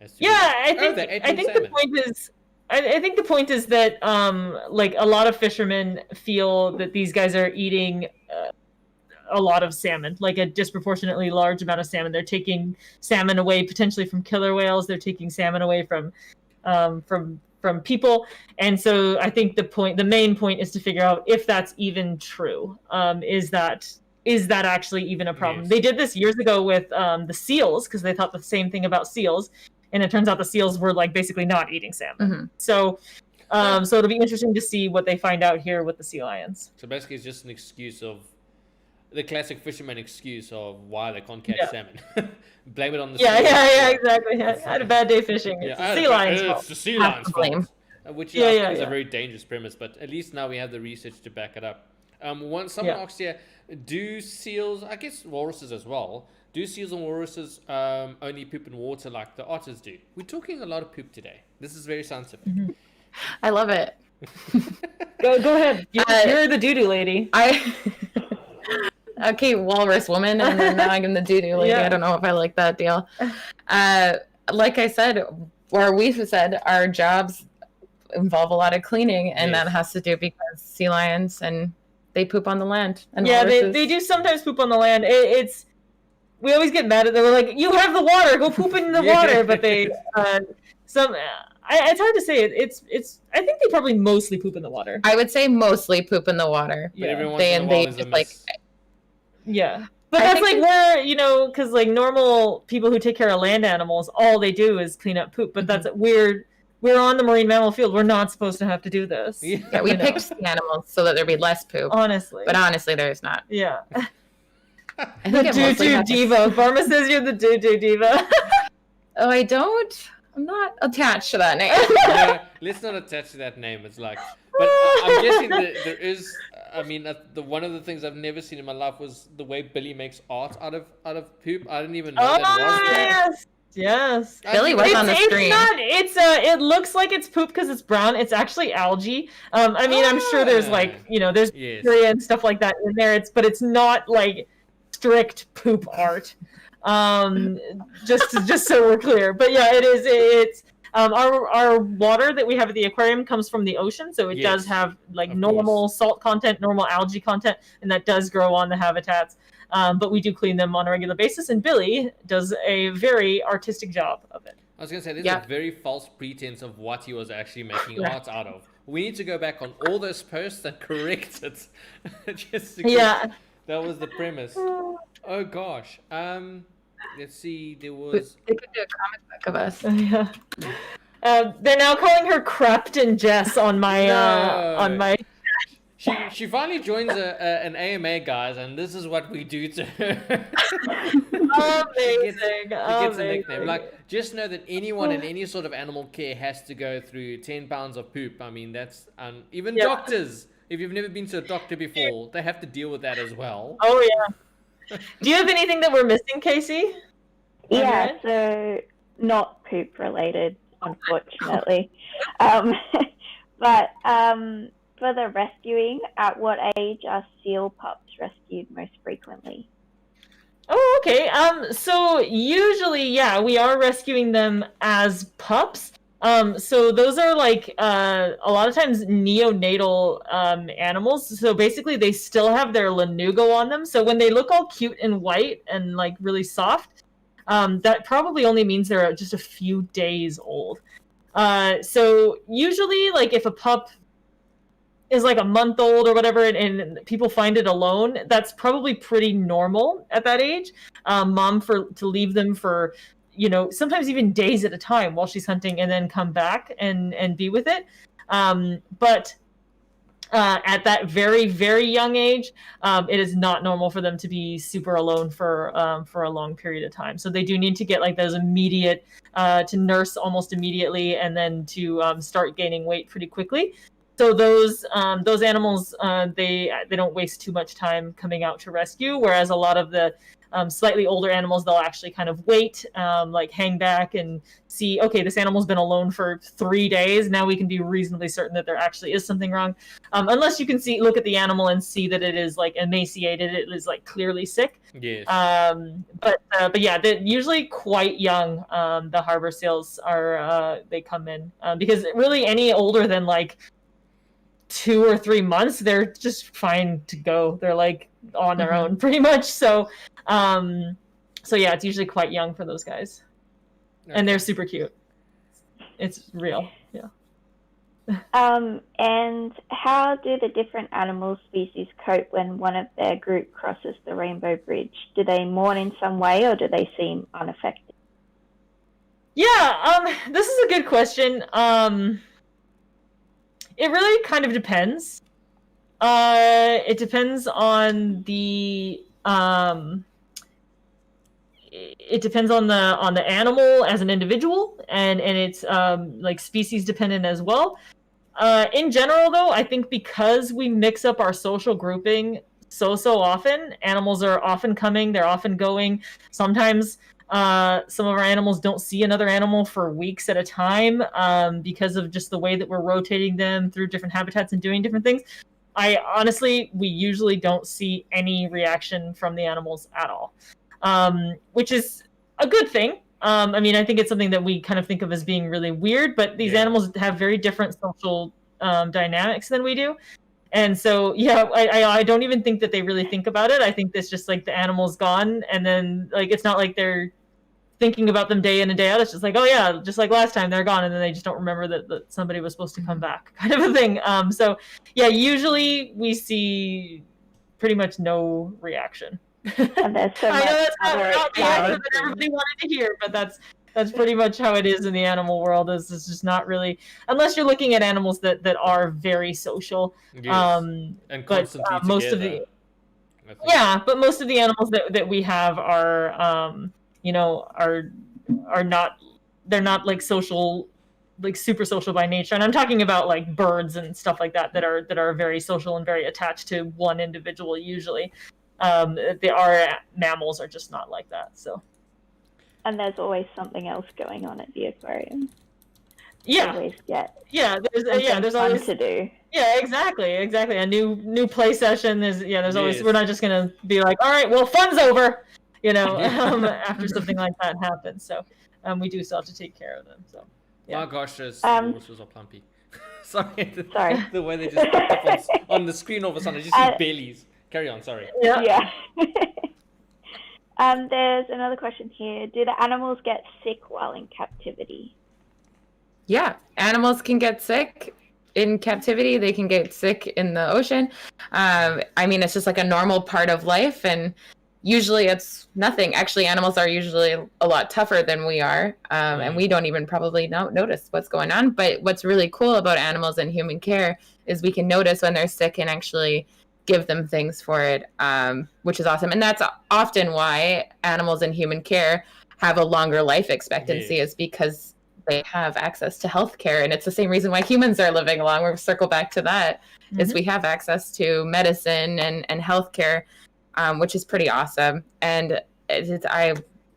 I think the point is. I think the point is that, a lot of fishermen feel that these guys are eating a lot of salmon, a disproportionately large amount of salmon. They're taking salmon away potentially from killer whales. They're taking salmon away from people. And so I think the main point is to figure out if that's even true. Is that actually even a problem? Yes. They did this years ago with the seals because they thought the same thing about seals. And it turns out the seals were basically not eating salmon. So it'll be interesting to see what they find out here with the sea lions. So basically it's just an excuse of the classic fisherman excuse of why they can't catch salmon. Blame it on the sea lions. Yeah, exactly. I had a bad day fishing. It's the sea lions' fault. It's the sea lions' fault. Which is a very dangerous premise, but at least now we have the research to back it up. Someone asked here, do seals, I guess walruses as well, do seals and walruses only poop in water like the otters do? We're talking a lot of poop today. This is very scientific. I love it. Go ahead. You're the doo-doo lady. Okay, walrus woman, and then now I'm the doo-doo lady. I don't know if I like that deal. Like I said, or we've said, our jobs involve a lot of cleaning, and that has to do because sea lions and they poop on the land. And they do sometimes poop on the land. we always get mad at them. We're like, you have the water, go poop in the water. But they, it's hard to say. It's. I think they probably mostly poop in the water. I would say mostly poop in the water. But every once They in a while just there's a like. miss. Yeah. But I that's think like where, because like normal people who take care of land animals, all they do is clean up poop. But that's we're on the marine mammal field. We're not supposed to have to do this. Yeah, we picked the animals so that there'd be less poop. Honestly. But honestly, there's not. Yeah. I The think it mostly doo-doo has to- diva. Pharma says you're the doo-doo diva. Oh, I don't. I'm not attached to that name. No, let's not attach to that name. It's like, but I'm guessing that there is. I mean, the one of the things I've never seen in my life was the way Billy makes art out of poop. I didn't even know that was there. Yes. Billy was on the screen. It looks like it's poop because it's brown. It's actually algae. I mean, I'm sure there's like, there's Yes. bacteria and stuff like that in there. But it's not like strict poop art. Just so we're clear. But yeah, it is. It's our water that we have at the aquarium comes from the ocean, so it does have like normal salt content, normal algae content, and that does grow on the habitats. But we do clean them on a regular basis, and Billy does a very artistic job of it. I was gonna say, there's a very false pretense of what he was actually making art out of. We need to go back on all those posts and correct it. Just to that was the premise. Oh gosh. Let's see. There was. They could do a comic book of us. Yeah. They're now calling her Crept and Jess on my on my. She finally joins an AMA, guys, and this is what we do to her. Amazing. She gets a nickname. Like, just know that anyone in any sort of animal care has to go through 10 pounds of poop. I mean, that's even doctors. If you've never been to a doctor before, they have to deal with that as well. Oh yeah. Do you have anything that we're missing, Casey? Yeah, so not poop related, unfortunately. But for the rescuing, at what age are seal pups rescued most frequently? Oh, okay. So usually, we are rescuing them as pups. So those are like a lot of times neonatal animals. So basically, they still have their lanugo on them. So when they look all cute and white and like really soft, that probably only means they're just a few days old. So usually, like if a pup is like a month old or whatever, and people find it alone, that's probably pretty normal at that age. Mom to leave them for sometimes even days at a time while she's hunting, and then come back and be with it. But at that very, very young age, it is not normal for them to be super alone for a long period of time. So they do need to get like those immediate to nurse almost immediately, and then to start gaining weight pretty quickly. So those animals, they don't waste too much time coming out to rescue, whereas a lot of the slightly older animals, they'll actually kind of wait, like hang back and see, okay, this animal's been alone for 3 days. Now we can be reasonably certain that there actually is something wrong. Unless you can look at the animal and see that it is like emaciated, it is like clearly sick. Yes. But yeah, they're usually quite young. The harbor seals they come in because really any older than like 2 or 3 months, they're just fine to go. They're like on their own pretty much. So yeah, it's usually quite young for those guys. Okay. And they're super cute. It's real. Yeah. And how do the different animal species cope when one of their group crosses the rainbow bridge? Do they mourn in some way, or do they seem unaffected? Yeah, this is a good question. It really kind of depends. It depends on the it depends on the animal as an individual, and it's like species dependent as well. In general, though, I think because we mix up our social grouping so often, animals are often coming, they're often going. Sometimes some of our animals don't see another animal for weeks at a time because of just the way that we're rotating them through different habitats and doing different things. We usually don't see any reaction from the animals at all, which is a good thing. I mean, I think it's something that we kind of think of as being really weird, but these animals have very different social dynamics than we do. And so, yeah, I don't even think that they really think about it. I think that's just like the animal's gone, and then like it's not like they're thinking about them day in and day out. It's just like, oh yeah, just like last time they're gone, and then they just don't remember that somebody was supposed to come back, kind of a thing. So yeah, usually we see pretty much no reaction. And there's so I much know that's other not the answer exciting. that everybody wanted to hear, but that's pretty much how it is in the animal world. Is it's just not really, unless you're looking at animals that are very social. Yes. And But constantly most of together, the I think. yeah, but most of the animals that we have are you know are not, they're not like social, like super social by nature. And I'm talking about like birds and stuff like that that are very social and very attached to one individual usually. Our mammals are just not like that. So And there's always something else going on at the aquarium. yeah, Always get there's something fun always to do. yeah, exactly a new play session. There's always, Yes. we're not just gonna be like, all right, well, fun's over, you know, after something like that happens. So we do still have to take care of them. So yeah. My gosh, those walruses are plumpy. Sorry. Sorry. The way they just popped up on the screen all of a sudden. I just see bellies. Carry on, sorry. Yeah. There's another question here. Do the animals get sick while in captivity? Yeah, animals can get sick in captivity. They can get sick in the ocean. I mean, it's just like a normal part of life, and usually it's nothing. Actually, animals are usually a lot tougher than we are, and we don't even probably notice what's going on. But what's really cool about animals in human care is we can notice when they're sick and actually give them things for it, which is awesome. And that's often why animals in human care have a longer life expectancy, is because they have access to healthcare. And it's the same reason why humans are living long. We'll circle back to that, is we have access to medicine and healthcare, which is pretty awesome. And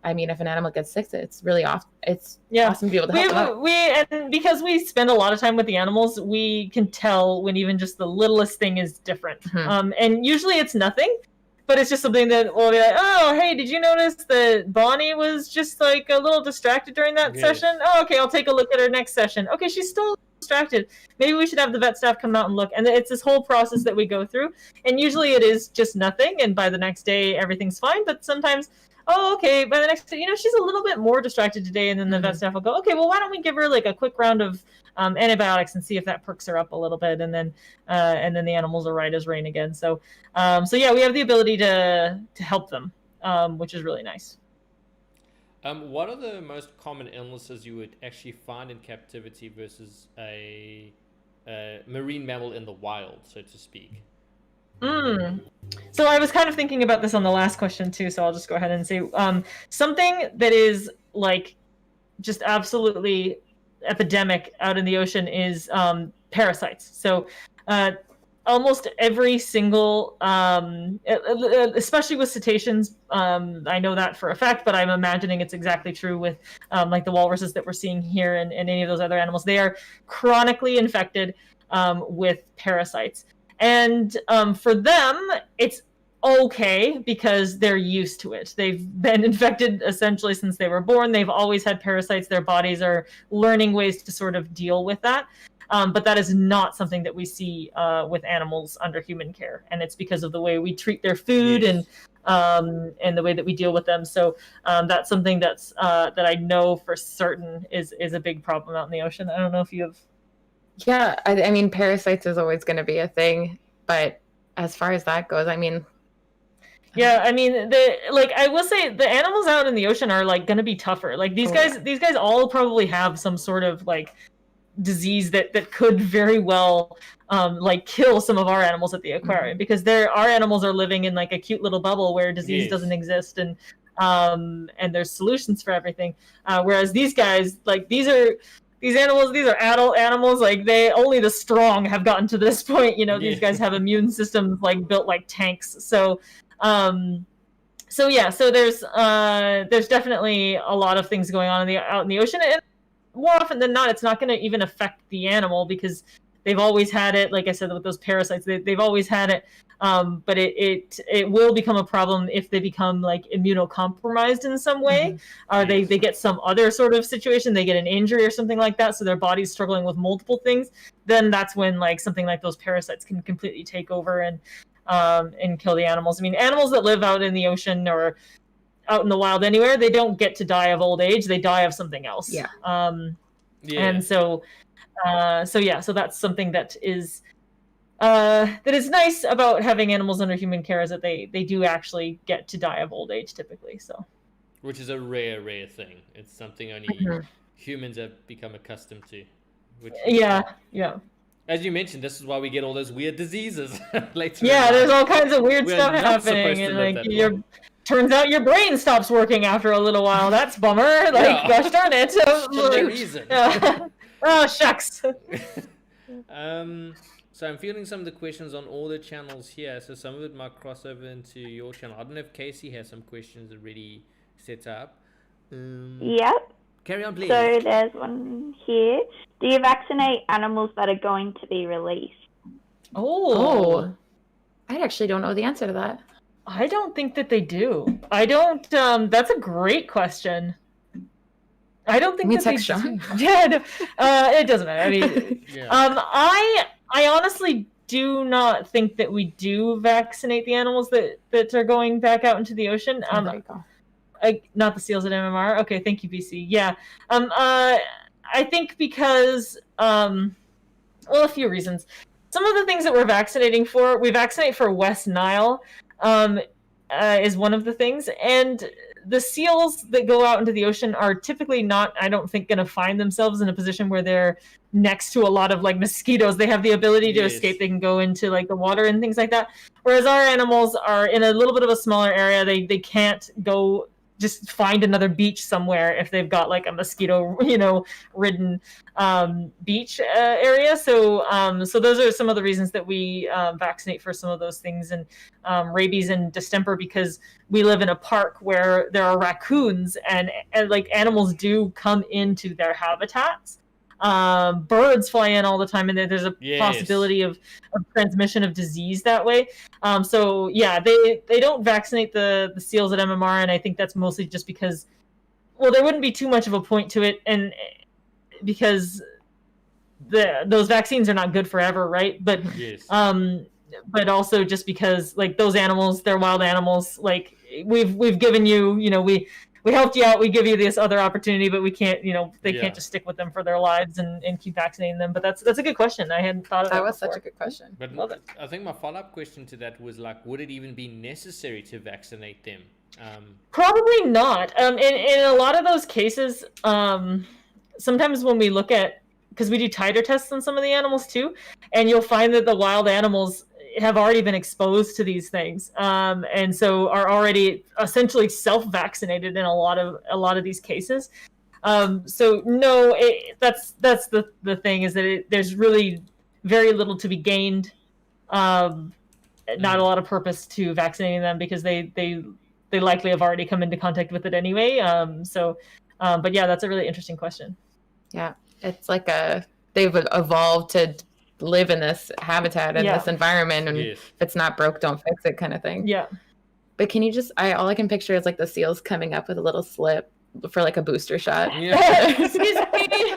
I mean, if an animal gets sick, it's really awesome. It's awesome to be able to help them out. And because we spend a lot of time with the animals, we can tell when even just the littlest thing is different. And usually it's nothing, but it's just something that we'll be like, oh, hey, did you notice that Bonnie was just like a little distracted during that session? Oh, okay, I'll take a look at her next session. Okay, she's still distracted. Maybe we should have the vet staff come out and look. And it's this whole process that we go through. And usually it is just nothing. And by the next day, everything's fine. But sometimes, oh, okay, by the next day, she's a little bit more distracted today. And then the vet staff will go, okay, well, why don't we give her like a quick round of antibiotics and see if that perks her up a little bit. And then the animals are right as rain again. So yeah, we have the ability to help them, which is really nice. What are the most common illnesses you would actually find in captivity versus a marine mammal in the wild, so to speak? So I was kind of thinking about this on the last question too, so I'll just go ahead and say something that is like just absolutely epidemic out in the ocean is parasites. So almost every single, especially with cetaceans, I know that for a fact, but I'm imagining it's exactly true with like the walruses that we're seeing here and any of those other animals. They are chronically infected with parasites. And for them, it's okay because they're used to it. They've been infected essentially since they were born. They've always had parasites. Their bodies are learning ways to sort of deal with that. But that is not something that we see with animals under human care. And it's because of the way we treat their food and the way that we deal with them. So that's something that I know for certain is a big problem out in the ocean. I don't know if you have... Yeah, I mean, parasites is always going to be a thing, but as far as that goes, I mean... Yeah, I mean, I will say the animals out in the ocean are like going to be tougher. Like these guys all probably have some sort of like disease that could very well like kill some of our animals at the aquarium, because our animals are living in like a cute little bubble where disease doesn't exist, and there's solutions for everything. Whereas these guys, like these animals, these are adult animals. Like only the strong have gotten to this point. These guys have immune systems like built like tanks. So there's definitely a lot of things going on out in the ocean, and more often than not, it's not going to even affect the animal because They've always had it. Like I said, with those parasites, they've always had it. But it will become a problem if they become like immunocompromised in some way, or they get some other sort of situation, they get an injury or something like that, so their body's struggling with multiple things. Then that's when like something like those parasites can completely take over and kill the animals. I mean, animals that live out in the ocean or out in the wild anywhere, they don't get to die of old age; they die of something else. Yeah. And so that's something that is. That is nice about having animals under human care is that they do actually get to die of old age typically. So, which is a rare thing. It's something only humans have become accustomed to. Which yeah. As you mentioned, this is why we get all those weird diseases later. Yeah, there's all kinds of weird We're stuff not happening, supposed to and live like that long. turns out your brain stops working after a little while. That's bummer. Like, gosh darn it. For no reason. Yeah. Oh shucks. So I'm fielding some of the questions on all the channels here. So some of it might cross over into your channel. I don't know if Casey has some questions already set up. Yep. Carry on, please. So there's one here. Do you vaccinate animals that are going to be released? Oh. I actually don't know the answer to that. I don't think that they do. I don't. That's a great question. I don't think that they do. Yeah, no, it doesn't matter. I mean, I honestly do not think that we do vaccinate the animals that are going back out into the ocean. There you go. Not the seals at MMR. Okay, thank you, BC. Yeah. I think because a few reasons. Some of the things that we're vaccinating for, we vaccinate for West Nile, is one of the things, and the seals that go out into the ocean are typically not, I don't think, going to find themselves in a position where they're next to a lot of like mosquitoes. They have the ability to escape. They can go into like the water and things like that. Whereas our animals are in a little bit of a smaller area. They can't go just find another beach somewhere if they've got like a mosquito, ridden beach area. So those are some of the reasons that we vaccinate for some of those things, and rabies and distemper, because we live in a park where there are raccoons and like animals do come into their habitats. Birds fly in all the time, and there's a possibility of transmission of disease that way. So yeah, they don't vaccinate the seals at MMR, and I think that's mostly just because, well, there wouldn't be too much of a point to it, and because those vaccines are not good forever, right? But but also just because like those animals, they're wild animals. Like we've given you, we helped you out, we give you this other opportunity, but we can't, they can't just stick with them for their lives and keep vaccinating them. But that's a good question. I hadn't thought of that. That was before. such a good question. But I think my follow-up question to that was like, would it even be necessary to vaccinate them? Probably not. In a lot of those cases, sometimes when we look at, because we do titer tests on some of the animals too, and you'll find that the wild animals have already been exposed to these things, and so are already essentially self-vaccinated in a lot of these cases. So no, that's the thing, is that there's really very little to be gained, not a lot of purpose to vaccinating them, because they likely have already come into contact with it anyway. But yeah, that's a really interesting question. Yeah, it's like they've evolved to live in this habitat and this environment, and if it's not broke, don't fix it, kind of thing. Yeah. But can you just? all I can picture is like the seals coming up with a little slip for like a booster shot. Yeah. Excuse me,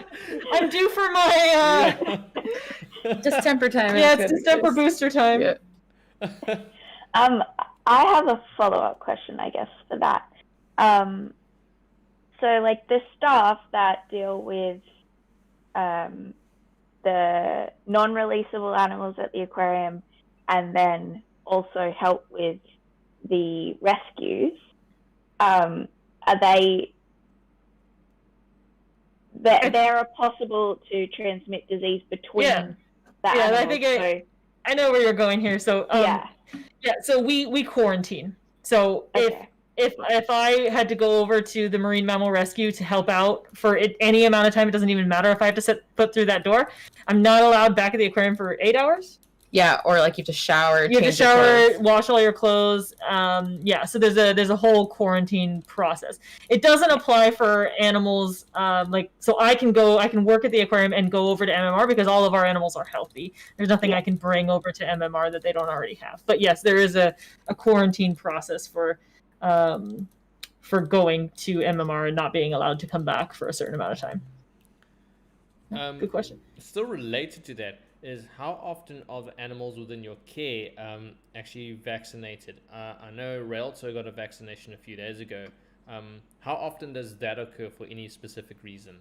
I'm due for my just temper time. Yeah, it's distemper booster time. Yeah. I have a follow-up question, I guess, for that. So, like, the staff that deal with the non-releasable animals at the aquarium, and then also help with the rescues, are they are possible to transmit disease between the animals? I think I know where you're going here. So so we quarantine. So if I had to go over to the Marine Mammal Rescue to help out for any amount of time, it doesn't even matter if I have to set foot through that door, I'm not allowed back at the aquarium for 8 hours. Yeah, or like you have to shower. You have to change your shower, clothes. wash all your clothes. So there's a whole quarantine process. It doesn't apply for animals. So I can work at the aquarium and go over to MMR because all of our animals are healthy. There's nothing I can bring over to MMR that they don't already have. But yes, there is a quarantine process for going to MMR and not being allowed to come back for a certain amount of time. Good question. Still related to that is how often are the animals within your care actually vaccinated? I know Railto got a vaccination a few days ago. How often does that occur for any specific reason?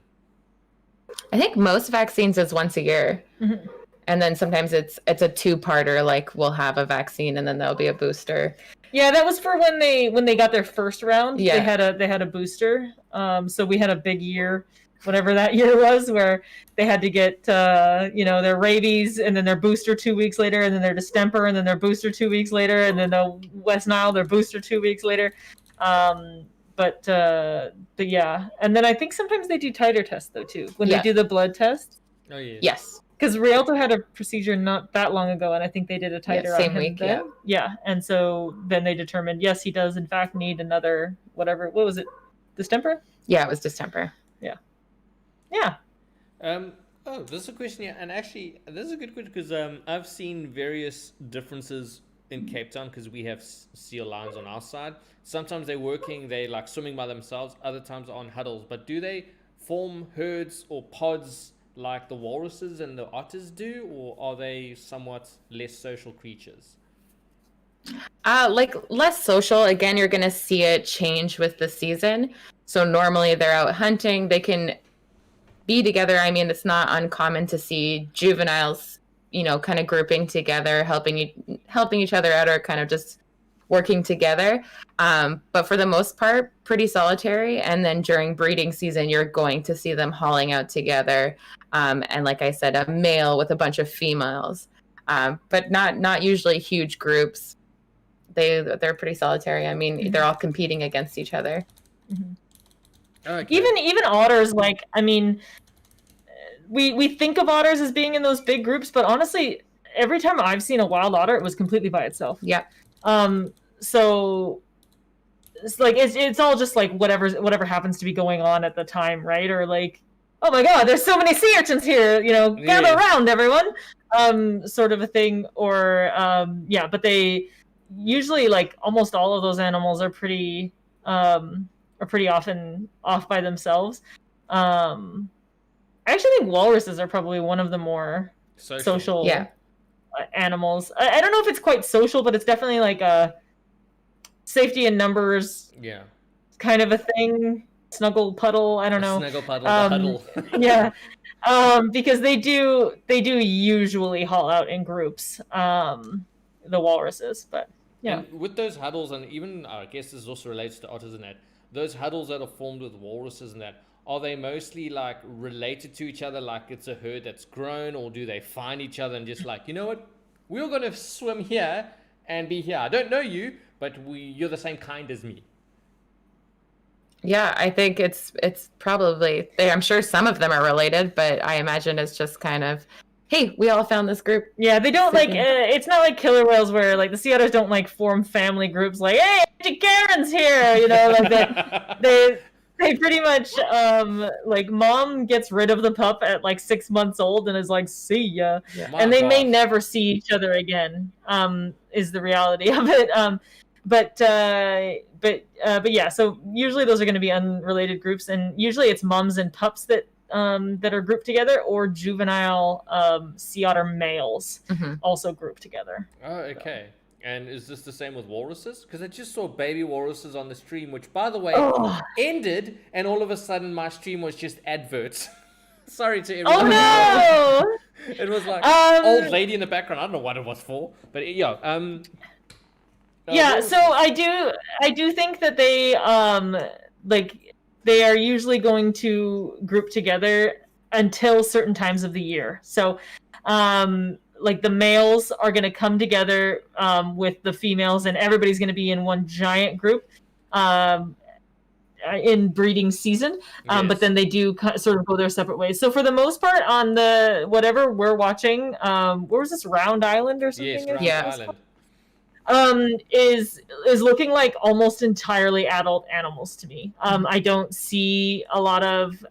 I think most vaccines is once a year. Mm-hmm. And then sometimes it's a two-parter, like we'll have a vaccine and then there'll be a booster. Yeah, that was for when they got their first round. Yeah. They had a booster. So we had a big year, whatever that year was, where they had to get their rabies and then their booster 2 weeks later, and then their distemper and then their booster 2 weeks later, and then the West Nile their booster 2 weeks later. But yeah, and then I think sometimes they do titer tests though too when they do the blood test. Oh yeah. Yes. Because Rialto had a procedure not that long ago, and I think they did a titer on same him week, then. Yeah, and so then they determined, yes, he does in fact need another whatever. What was it? Distemper? Yeah, it was distemper. Yeah. Oh, this is a question here, and actually, this is a good question because I've seen various differences in Cape Town because we have seal lions on our side. Sometimes they're working, they like swimming by themselves. Other times are on huddles. But do they form herds or pods like the walruses and the otters do, or are they somewhat less social creatures? Like less social. Again, you're gonna see it change with the season. So normally they're out hunting. They can be together. I mean, it's not uncommon to see juveniles, kind of grouping together, helping each other out, or kind of just working together. But for the most part, pretty solitary. And then during breeding season, you're going to see them hauling out together. And like I said, a male with a bunch of females, but not usually huge groups. They're pretty solitary. I mean, they're all competing against each other. Mm-hmm. Okay. Even otters, we think of otters as being in those big groups, but honestly, every time I've seen a wild otter, it was completely by itself. Yeah. So it's it's all just like whatever happens to be going on at the time, right? Or like, oh my God, there's so many sea urchins here, gather around, everyone, sort of a thing. Or but they usually, like, almost all of those animals are pretty often off by themselves. I actually think walruses are probably one of the more social animals. I don't know if it's quite social, but it's definitely like a safety in numbers kind of a thing. Snuggle puddle, I don't know. Snuggle puddle, huddle. Yeah. Because they do usually haul out in groups, the walruses, but yeah. And with those huddles, and even I guess this also relates to otters and that, those huddles that are formed with walruses and that, are they mostly like related to each other, like it's a herd that's grown, or do they find each other and just like, you know what, we're going to swim here and be here. I don't know you, but you're the same kind as me. Yeah, I think it's probably, I'm sure some of them are related, but I imagine it's just kind of, hey, we all found this group. Yeah, they don't it's not like killer whales where like the sea otters don't like form family groups like, hey, Auntie Karen's here, like they pretty much like mom gets rid of the pup at like 6 months old and is like, see ya. Yeah. And they may never see each other again, is the reality of it. But yeah, so usually those are going to be unrelated groups, and usually it's mums and pups that are grouped together, or juvenile sea otter males also grouped together. Oh, okay. And is this the same with walruses? Because I just saw baby walruses on the stream, which, by the way, ended, and all of a sudden my stream was just adverts. Sorry to everyone. Oh no! It was like old lady in the background. I don't know what it was for, but yeah. So I do think that they they are usually going to group together until certain times of the year. So like the males are going to come together with the females, and everybody's going to be in one giant group in breeding season, but then they do sort of go their separate ways. So for the most part, on the whatever we're watching, where was this, Round Island or something? Yes, Round Island. Is looking like almost entirely adult animals to me. I don't see a lot of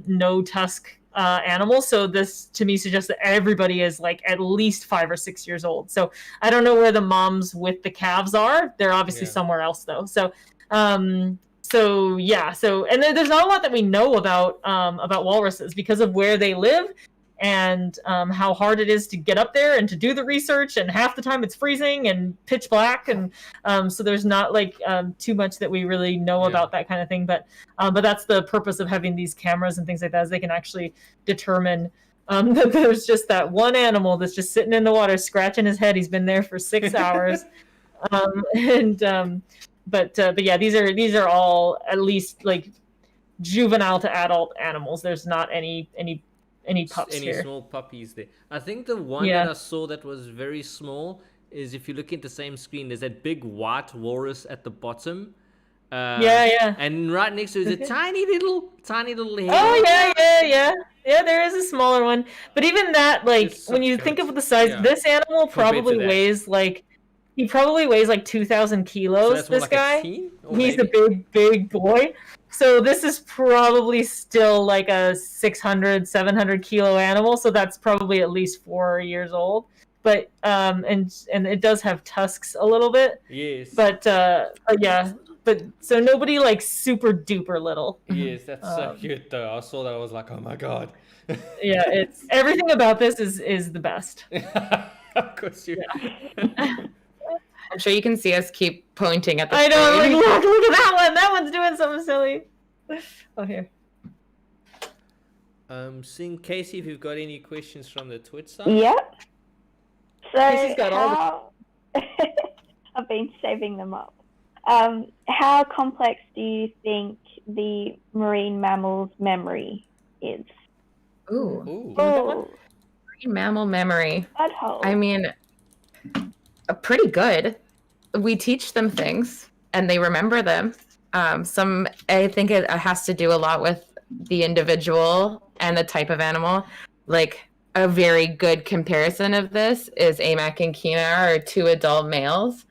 no tusk animals, so this to me suggests that everybody is like at least 5 or 6 years old. So I don't know where the moms with the calves are. They're obviously somewhere else though. So and there's not a lot that we know about walruses because of where they live and how hard it is to get up there and to do the research, and half the time it's freezing and pitch black, and so there's not like too much that we really know about that kind of thing, but that's the purpose of having these cameras and things like that, is they can actually determine that there's just that one animal that's just sitting in the water scratching his head. He's been there for 6 hours. But yeah, these are all at least like juvenile to adult animals. There's not any pups any here. small puppies there. I think the one that I saw that was very small is, if you look at the same screen, there's that big white walrus at the bottom. And right next to it is a tiny little head. Oh yeah. There is a smaller one, but even that, like when you think of the size, this animal probably weighs like 2,000 kilos. So this guy, he's a big boy. So this is probably still like a 600, 700 kilo animal. So that's probably at least 4 years old. But and it does have tusks a little bit. Yes. But so nobody like super duper little. Yes, that's so cute though. I saw that, I was like, oh my god. Yeah, it's everything about this is the best. Of course you. I'm sure you can see us keep pointing at the I know, screen. like, look at that one. That one's doing something silly. Oh, here. Seeing Casey, if you've got any questions from the Twitch side. Yep. So Casey's got all I've been saving them up. How complex do you think the marine mammal's memory is? Ooh. Oh, Mammal memory. butthole. I mean, pretty good. We teach them things and they remember them. I think it has to do a lot with the individual and the type of animal. Like a very good comparison of this is Amac and Kenai are 2 adult males.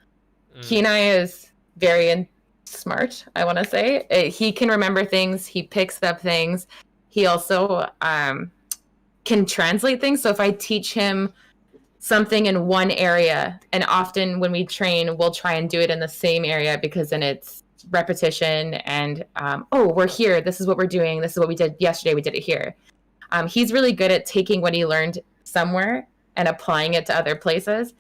Kenai is very smart, I want to say. He can remember things. He picks up things. He also can translate things. So if I teach him something in one area, and often when we train, we'll try and do it in the same area because then it's repetition and, we're here. This is what we're doing. This is what we did yesterday. We did it here. He's really good at taking what he learned somewhere and applying it to other places.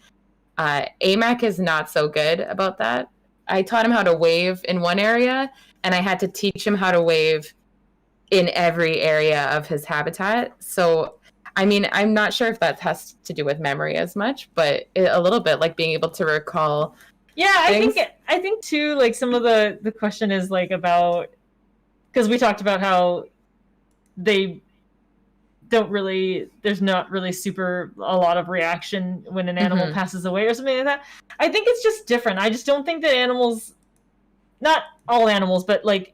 Amac is not so good about that. I taught him how to wave in one area, and I had to teach him how to wave in every area of his habitat. So, I mean, I'm not sure if that has to do with memory as much, but a little bit, like being able to recall. Yeah, things. I think too, like some of the question is like about, because we talked about how they don't really, there's not really a lot of reaction when an animal passes away or something like that. I think it's just different. I just don't think that animals, not all animals, but like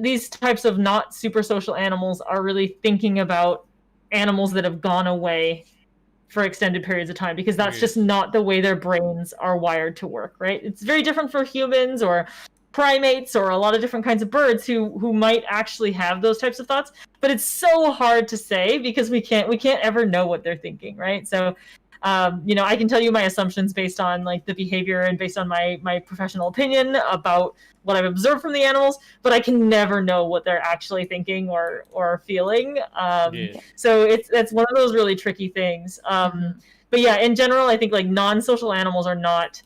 these types of not super social animals are really thinking about animals that have gone away for extended periods of time, because that's just not the way their brains are wired to work, right? It's very different for humans or primates or a lot of different kinds of birds who might actually have those types of thoughts, but it's so hard to say because we can't ever know what they're thinking, right? So I can tell you my assumptions based on like the behavior and based on my professional opinion about what I've observed from the animals, but I can never know what they're actually thinking or feeling. So it's one of those really tricky things. But yeah, in general, I think like non-social animals are not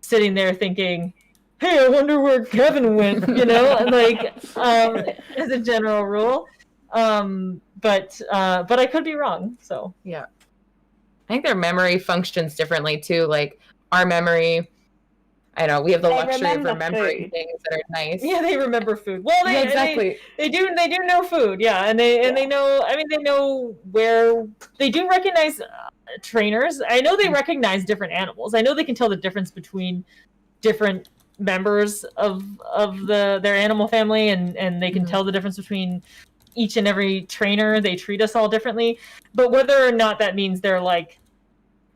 sitting there thinking, hey, I wonder where Kevin went, like as a general rule. But I could be wrong. So yeah. I think their memory functions differently too. Like our memory, I know we have the luxury of remembering things that are nice. Yeah, they remember food. Well, exactly. They do know food. Yeah, and they know. I mean, they know where. They do recognize trainers. I know they recognize different animals. I know they can tell the difference between different members of their animal family, and they can tell the difference between each and every trainer. They treat us all differently, but whether or not that means they're like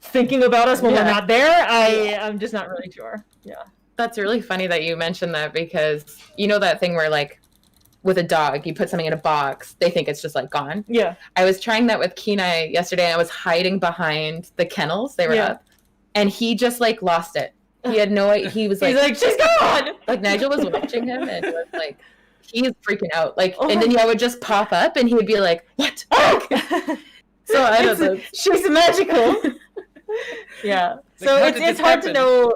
thinking about us when we're not there, I'm just not really sure. Yeah, that's really funny that you mentioned that, because you know that thing where like with a dog, you put something in a box, they think it's just like gone. Yeah, I was trying that with Kenai yesterday. I was hiding behind the kennels, they were up, and he just like lost it. He had no idea. He was like, he's like, she's gone. Like Nigel was watching him and was like, he's freaking out. Like, and then I would just pop up and he would be like, what? So I don't know. She's magical. Yeah. So it's hard to know.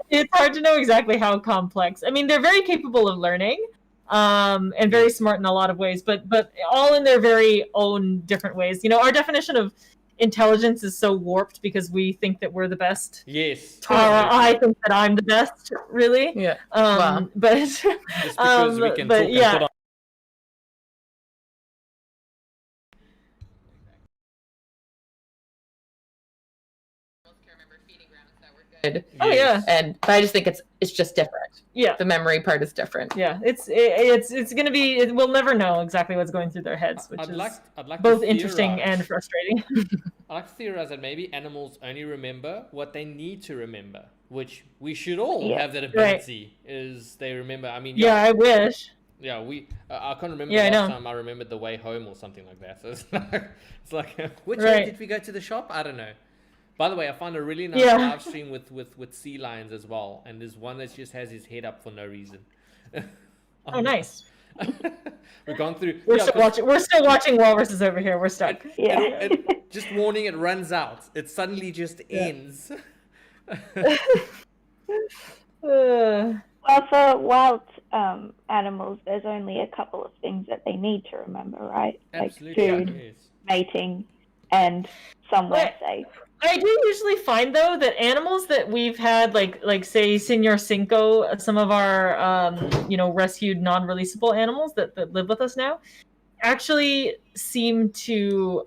It's hard to know exactly how complex. I mean, they're very capable of learning, and very smart in a lot of ways, but all in their very own different ways. You know, our definition of intelligence is so warped because we think that we're the best. Yes. I think that I'm the best, really. Yeah. But Just because we can but talk yeah. and put on. Oh yeah. But I just think it's just different. Yeah. The memory part is different. Yeah. It's gonna be. We'll never know exactly what's going through their heads, which is I'd like both to interesting theorize. and frustrating. I like to theorize that maybe animals only remember what they need to remember, which we should all have that ability. Is they remember? I mean, yeah, I wish. Yeah, I can't remember Yeah, the I last know. time I remembered the way home or something like that. So it's like which way Right. did we go to the shop? I don't know. By the way, I found a really nice Yeah. live stream with sea lions as well, and there's one that just has his head up for no reason. Oh, nice. We've gone through. We're yeah, still 'cause watching. We're still watching Walruses over here. We're stuck. Yeah. just warning, it runs out. It suddenly just ends. Well, for wild animals, there's only a couple of things that they need to remember, right? Absolutely. Like food, Yes. mating, and somewhere safe. I do usually find though that animals that we've had, like say Senor Cinco, some of our rescued non-releasable animals that live with us now, actually seem to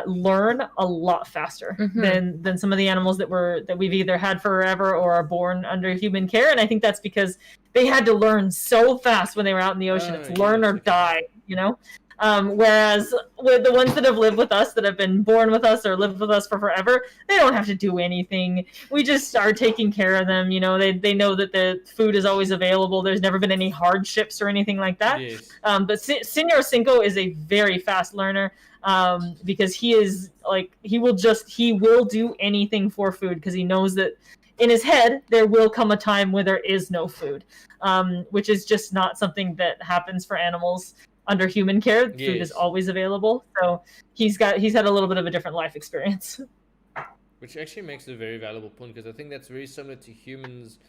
learn a lot faster than some of the animals that we've either had forever or are born under human care. And I think that's because they had to learn so fast when they were out in the ocean. It's learn or die, you know? Whereas with the ones that have lived with us, that have been born with us or lived with us for forever, they don't have to do anything. We just are taking care of them. You know, they know that the food is always available. There's never been any hardships or anything like that. Yes. But Senor Cinco is a very fast learner, because he will do anything for food, because he knows that in his head there will come a time where there is no food, which is just not something that happens for animals under human care. Food is always available, so he's had a little bit of a different life experience. Which actually makes a very valuable point, because I think that's very similar to humans.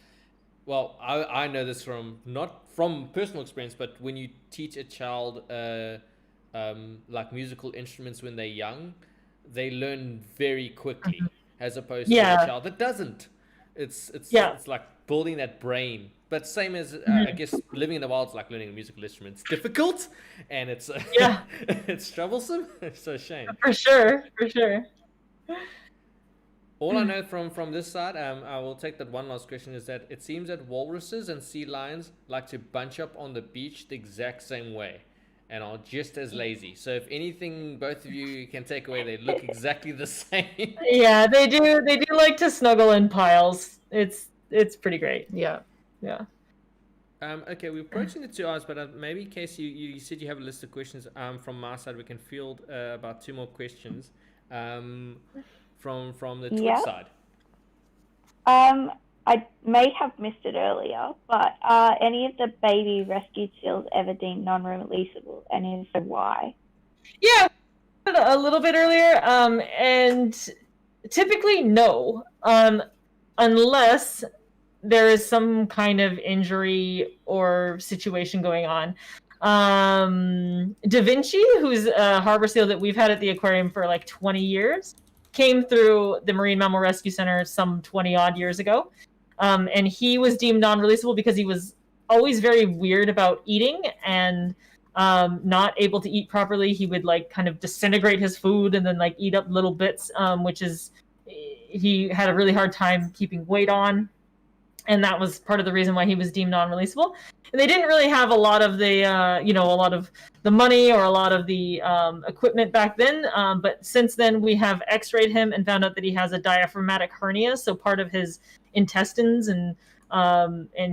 Well, I know this not from personal experience, but when you teach a child like musical instruments when they're young, they learn very quickly, as opposed to a child that doesn't. It's like building that brain. But same as I guess living in the wild is like learning a musical instrument. It's difficult, and it's it's troublesome. It's a shame. For sure. All I know from this side, I will take that one last question, is that it seems that walruses and sea lions like to bunch up on the beach the exact same way, and are just as lazy. So if anything, both of you can take away, they look exactly the same. Yeah, they do. They do like to snuggle in piles. It's pretty great. Yeah. Yeah. Okay, we're approaching the 2 hours, but maybe in case you said you have a list of questions, from my side, we can field about 2 more questions from the Twitch side. I may have missed it earlier, but are any of the baby rescued seals ever deemed non-releasable, and if so, why? Yeah, a little bit earlier, and typically no, unless there is some kind of injury or situation going on. Da Vinci, who's a harbor seal that we've had at the aquarium for like 20 years, came through the Marine Mammal Rescue Center some 20 odd years ago. And he was deemed non-releasable because he was always very weird about eating and not able to eat properly. He would like kind of disintegrate his food and then like eat up little bits, which is, he had a really hard time keeping weight on. and that was part of the reason why he was deemed non-releasable. And they didn't really have a lot of the a lot of the money or a lot of the equipment back then, but since then we have x-rayed him and found out that he has a diaphragmatic hernia, so part of his intestines and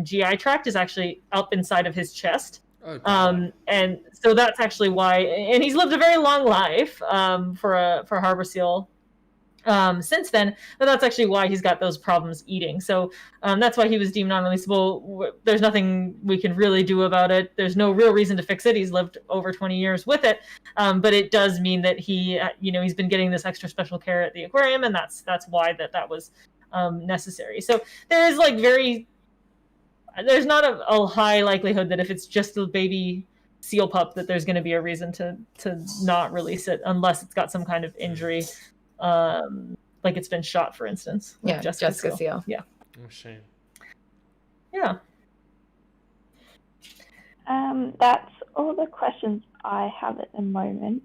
GI tract is actually up inside of his chest. And so that's actually why, and he's lived a very long life for a harbor seal since then, but that's actually why he's got those problems eating. So that's why he was deemed non-releasable. There's nothing we can really do about it. There's no real reason to fix it. He's lived over 20 years with it, but it does mean that he, he's been getting this extra special care at the aquarium, and that's why that was necessary. So there is there's not a high likelihood that if it's just a baby seal pup that there's going to be a reason to not release it unless it's got some kind of injury. Like it's been shot, for instance. Yeah, Jessica Seal. Yeah. Oh, shame. Yeah. That's all the questions I have at the moment.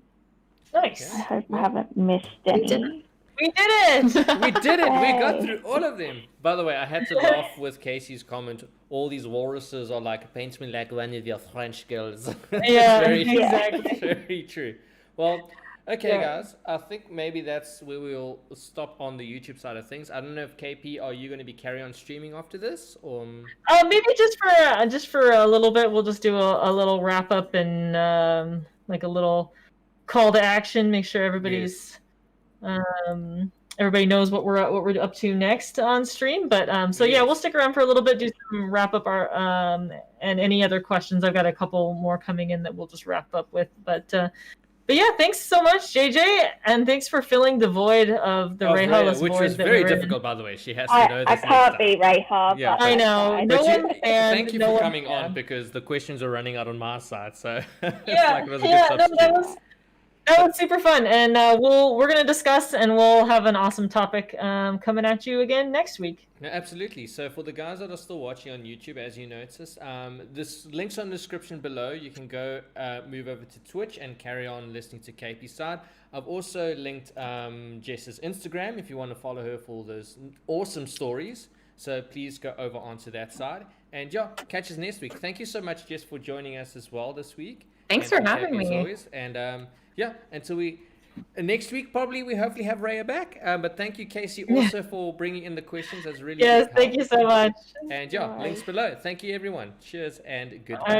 Nice. I hope I haven't missed any. We did it! We did it! We got Yay. through all of them. By the way, I had to laugh with Casey's comment. All these walruses are like, paints me like one of your French girls. Yeah, very, exactly. very true. Well, okay, Yeah. guys. I think maybe that's where we'll stop on the YouTube side of things. I don't know if KP, are you going to be carry on streaming after this, or? Maybe just for a little bit, we'll just do a little wrap up and like a little call to action. Make sure everybody's everybody knows what we're up to next on stream. But yeah, we'll stick around for a little bit, do some wrap up our and any other questions. I've got a couple more coming in that we'll just wrap up with. But yeah, thanks so much, JJ, and thanks for filling the void of the Ray Hollis which void was that very we were in. difficult, by the way. She has to know I this. can't be Rahab. Yeah. I know. But No you- one can. thank you no for one coming can. on, because the questions are running out on my side. So it's Yeah, like it was a yeah, good no, substitute. that was super fun, and we're gonna discuss, and we'll have an awesome topic coming at you again next week. No, absolutely. So for the guys that are still watching on YouTube, as you noticed, this link's on the description below. You can go move over to Twitch and carry on listening to KP's side. I've also linked Jess's Instagram if you want to follow her for those awesome stories. So please go over onto that side. And yeah, catch us next week. Thank you so much, Jess, for joining us as well this week. Thanks And for to having KP as me. always. And yeah, until we next week probably we hopefully have Raya back. But thank you, Casey, also for bringing in the questions. That's really Yes, big thank help. you so much. And yeah, Bye. links below. Thank you, everyone. Cheers and goodbye. All right.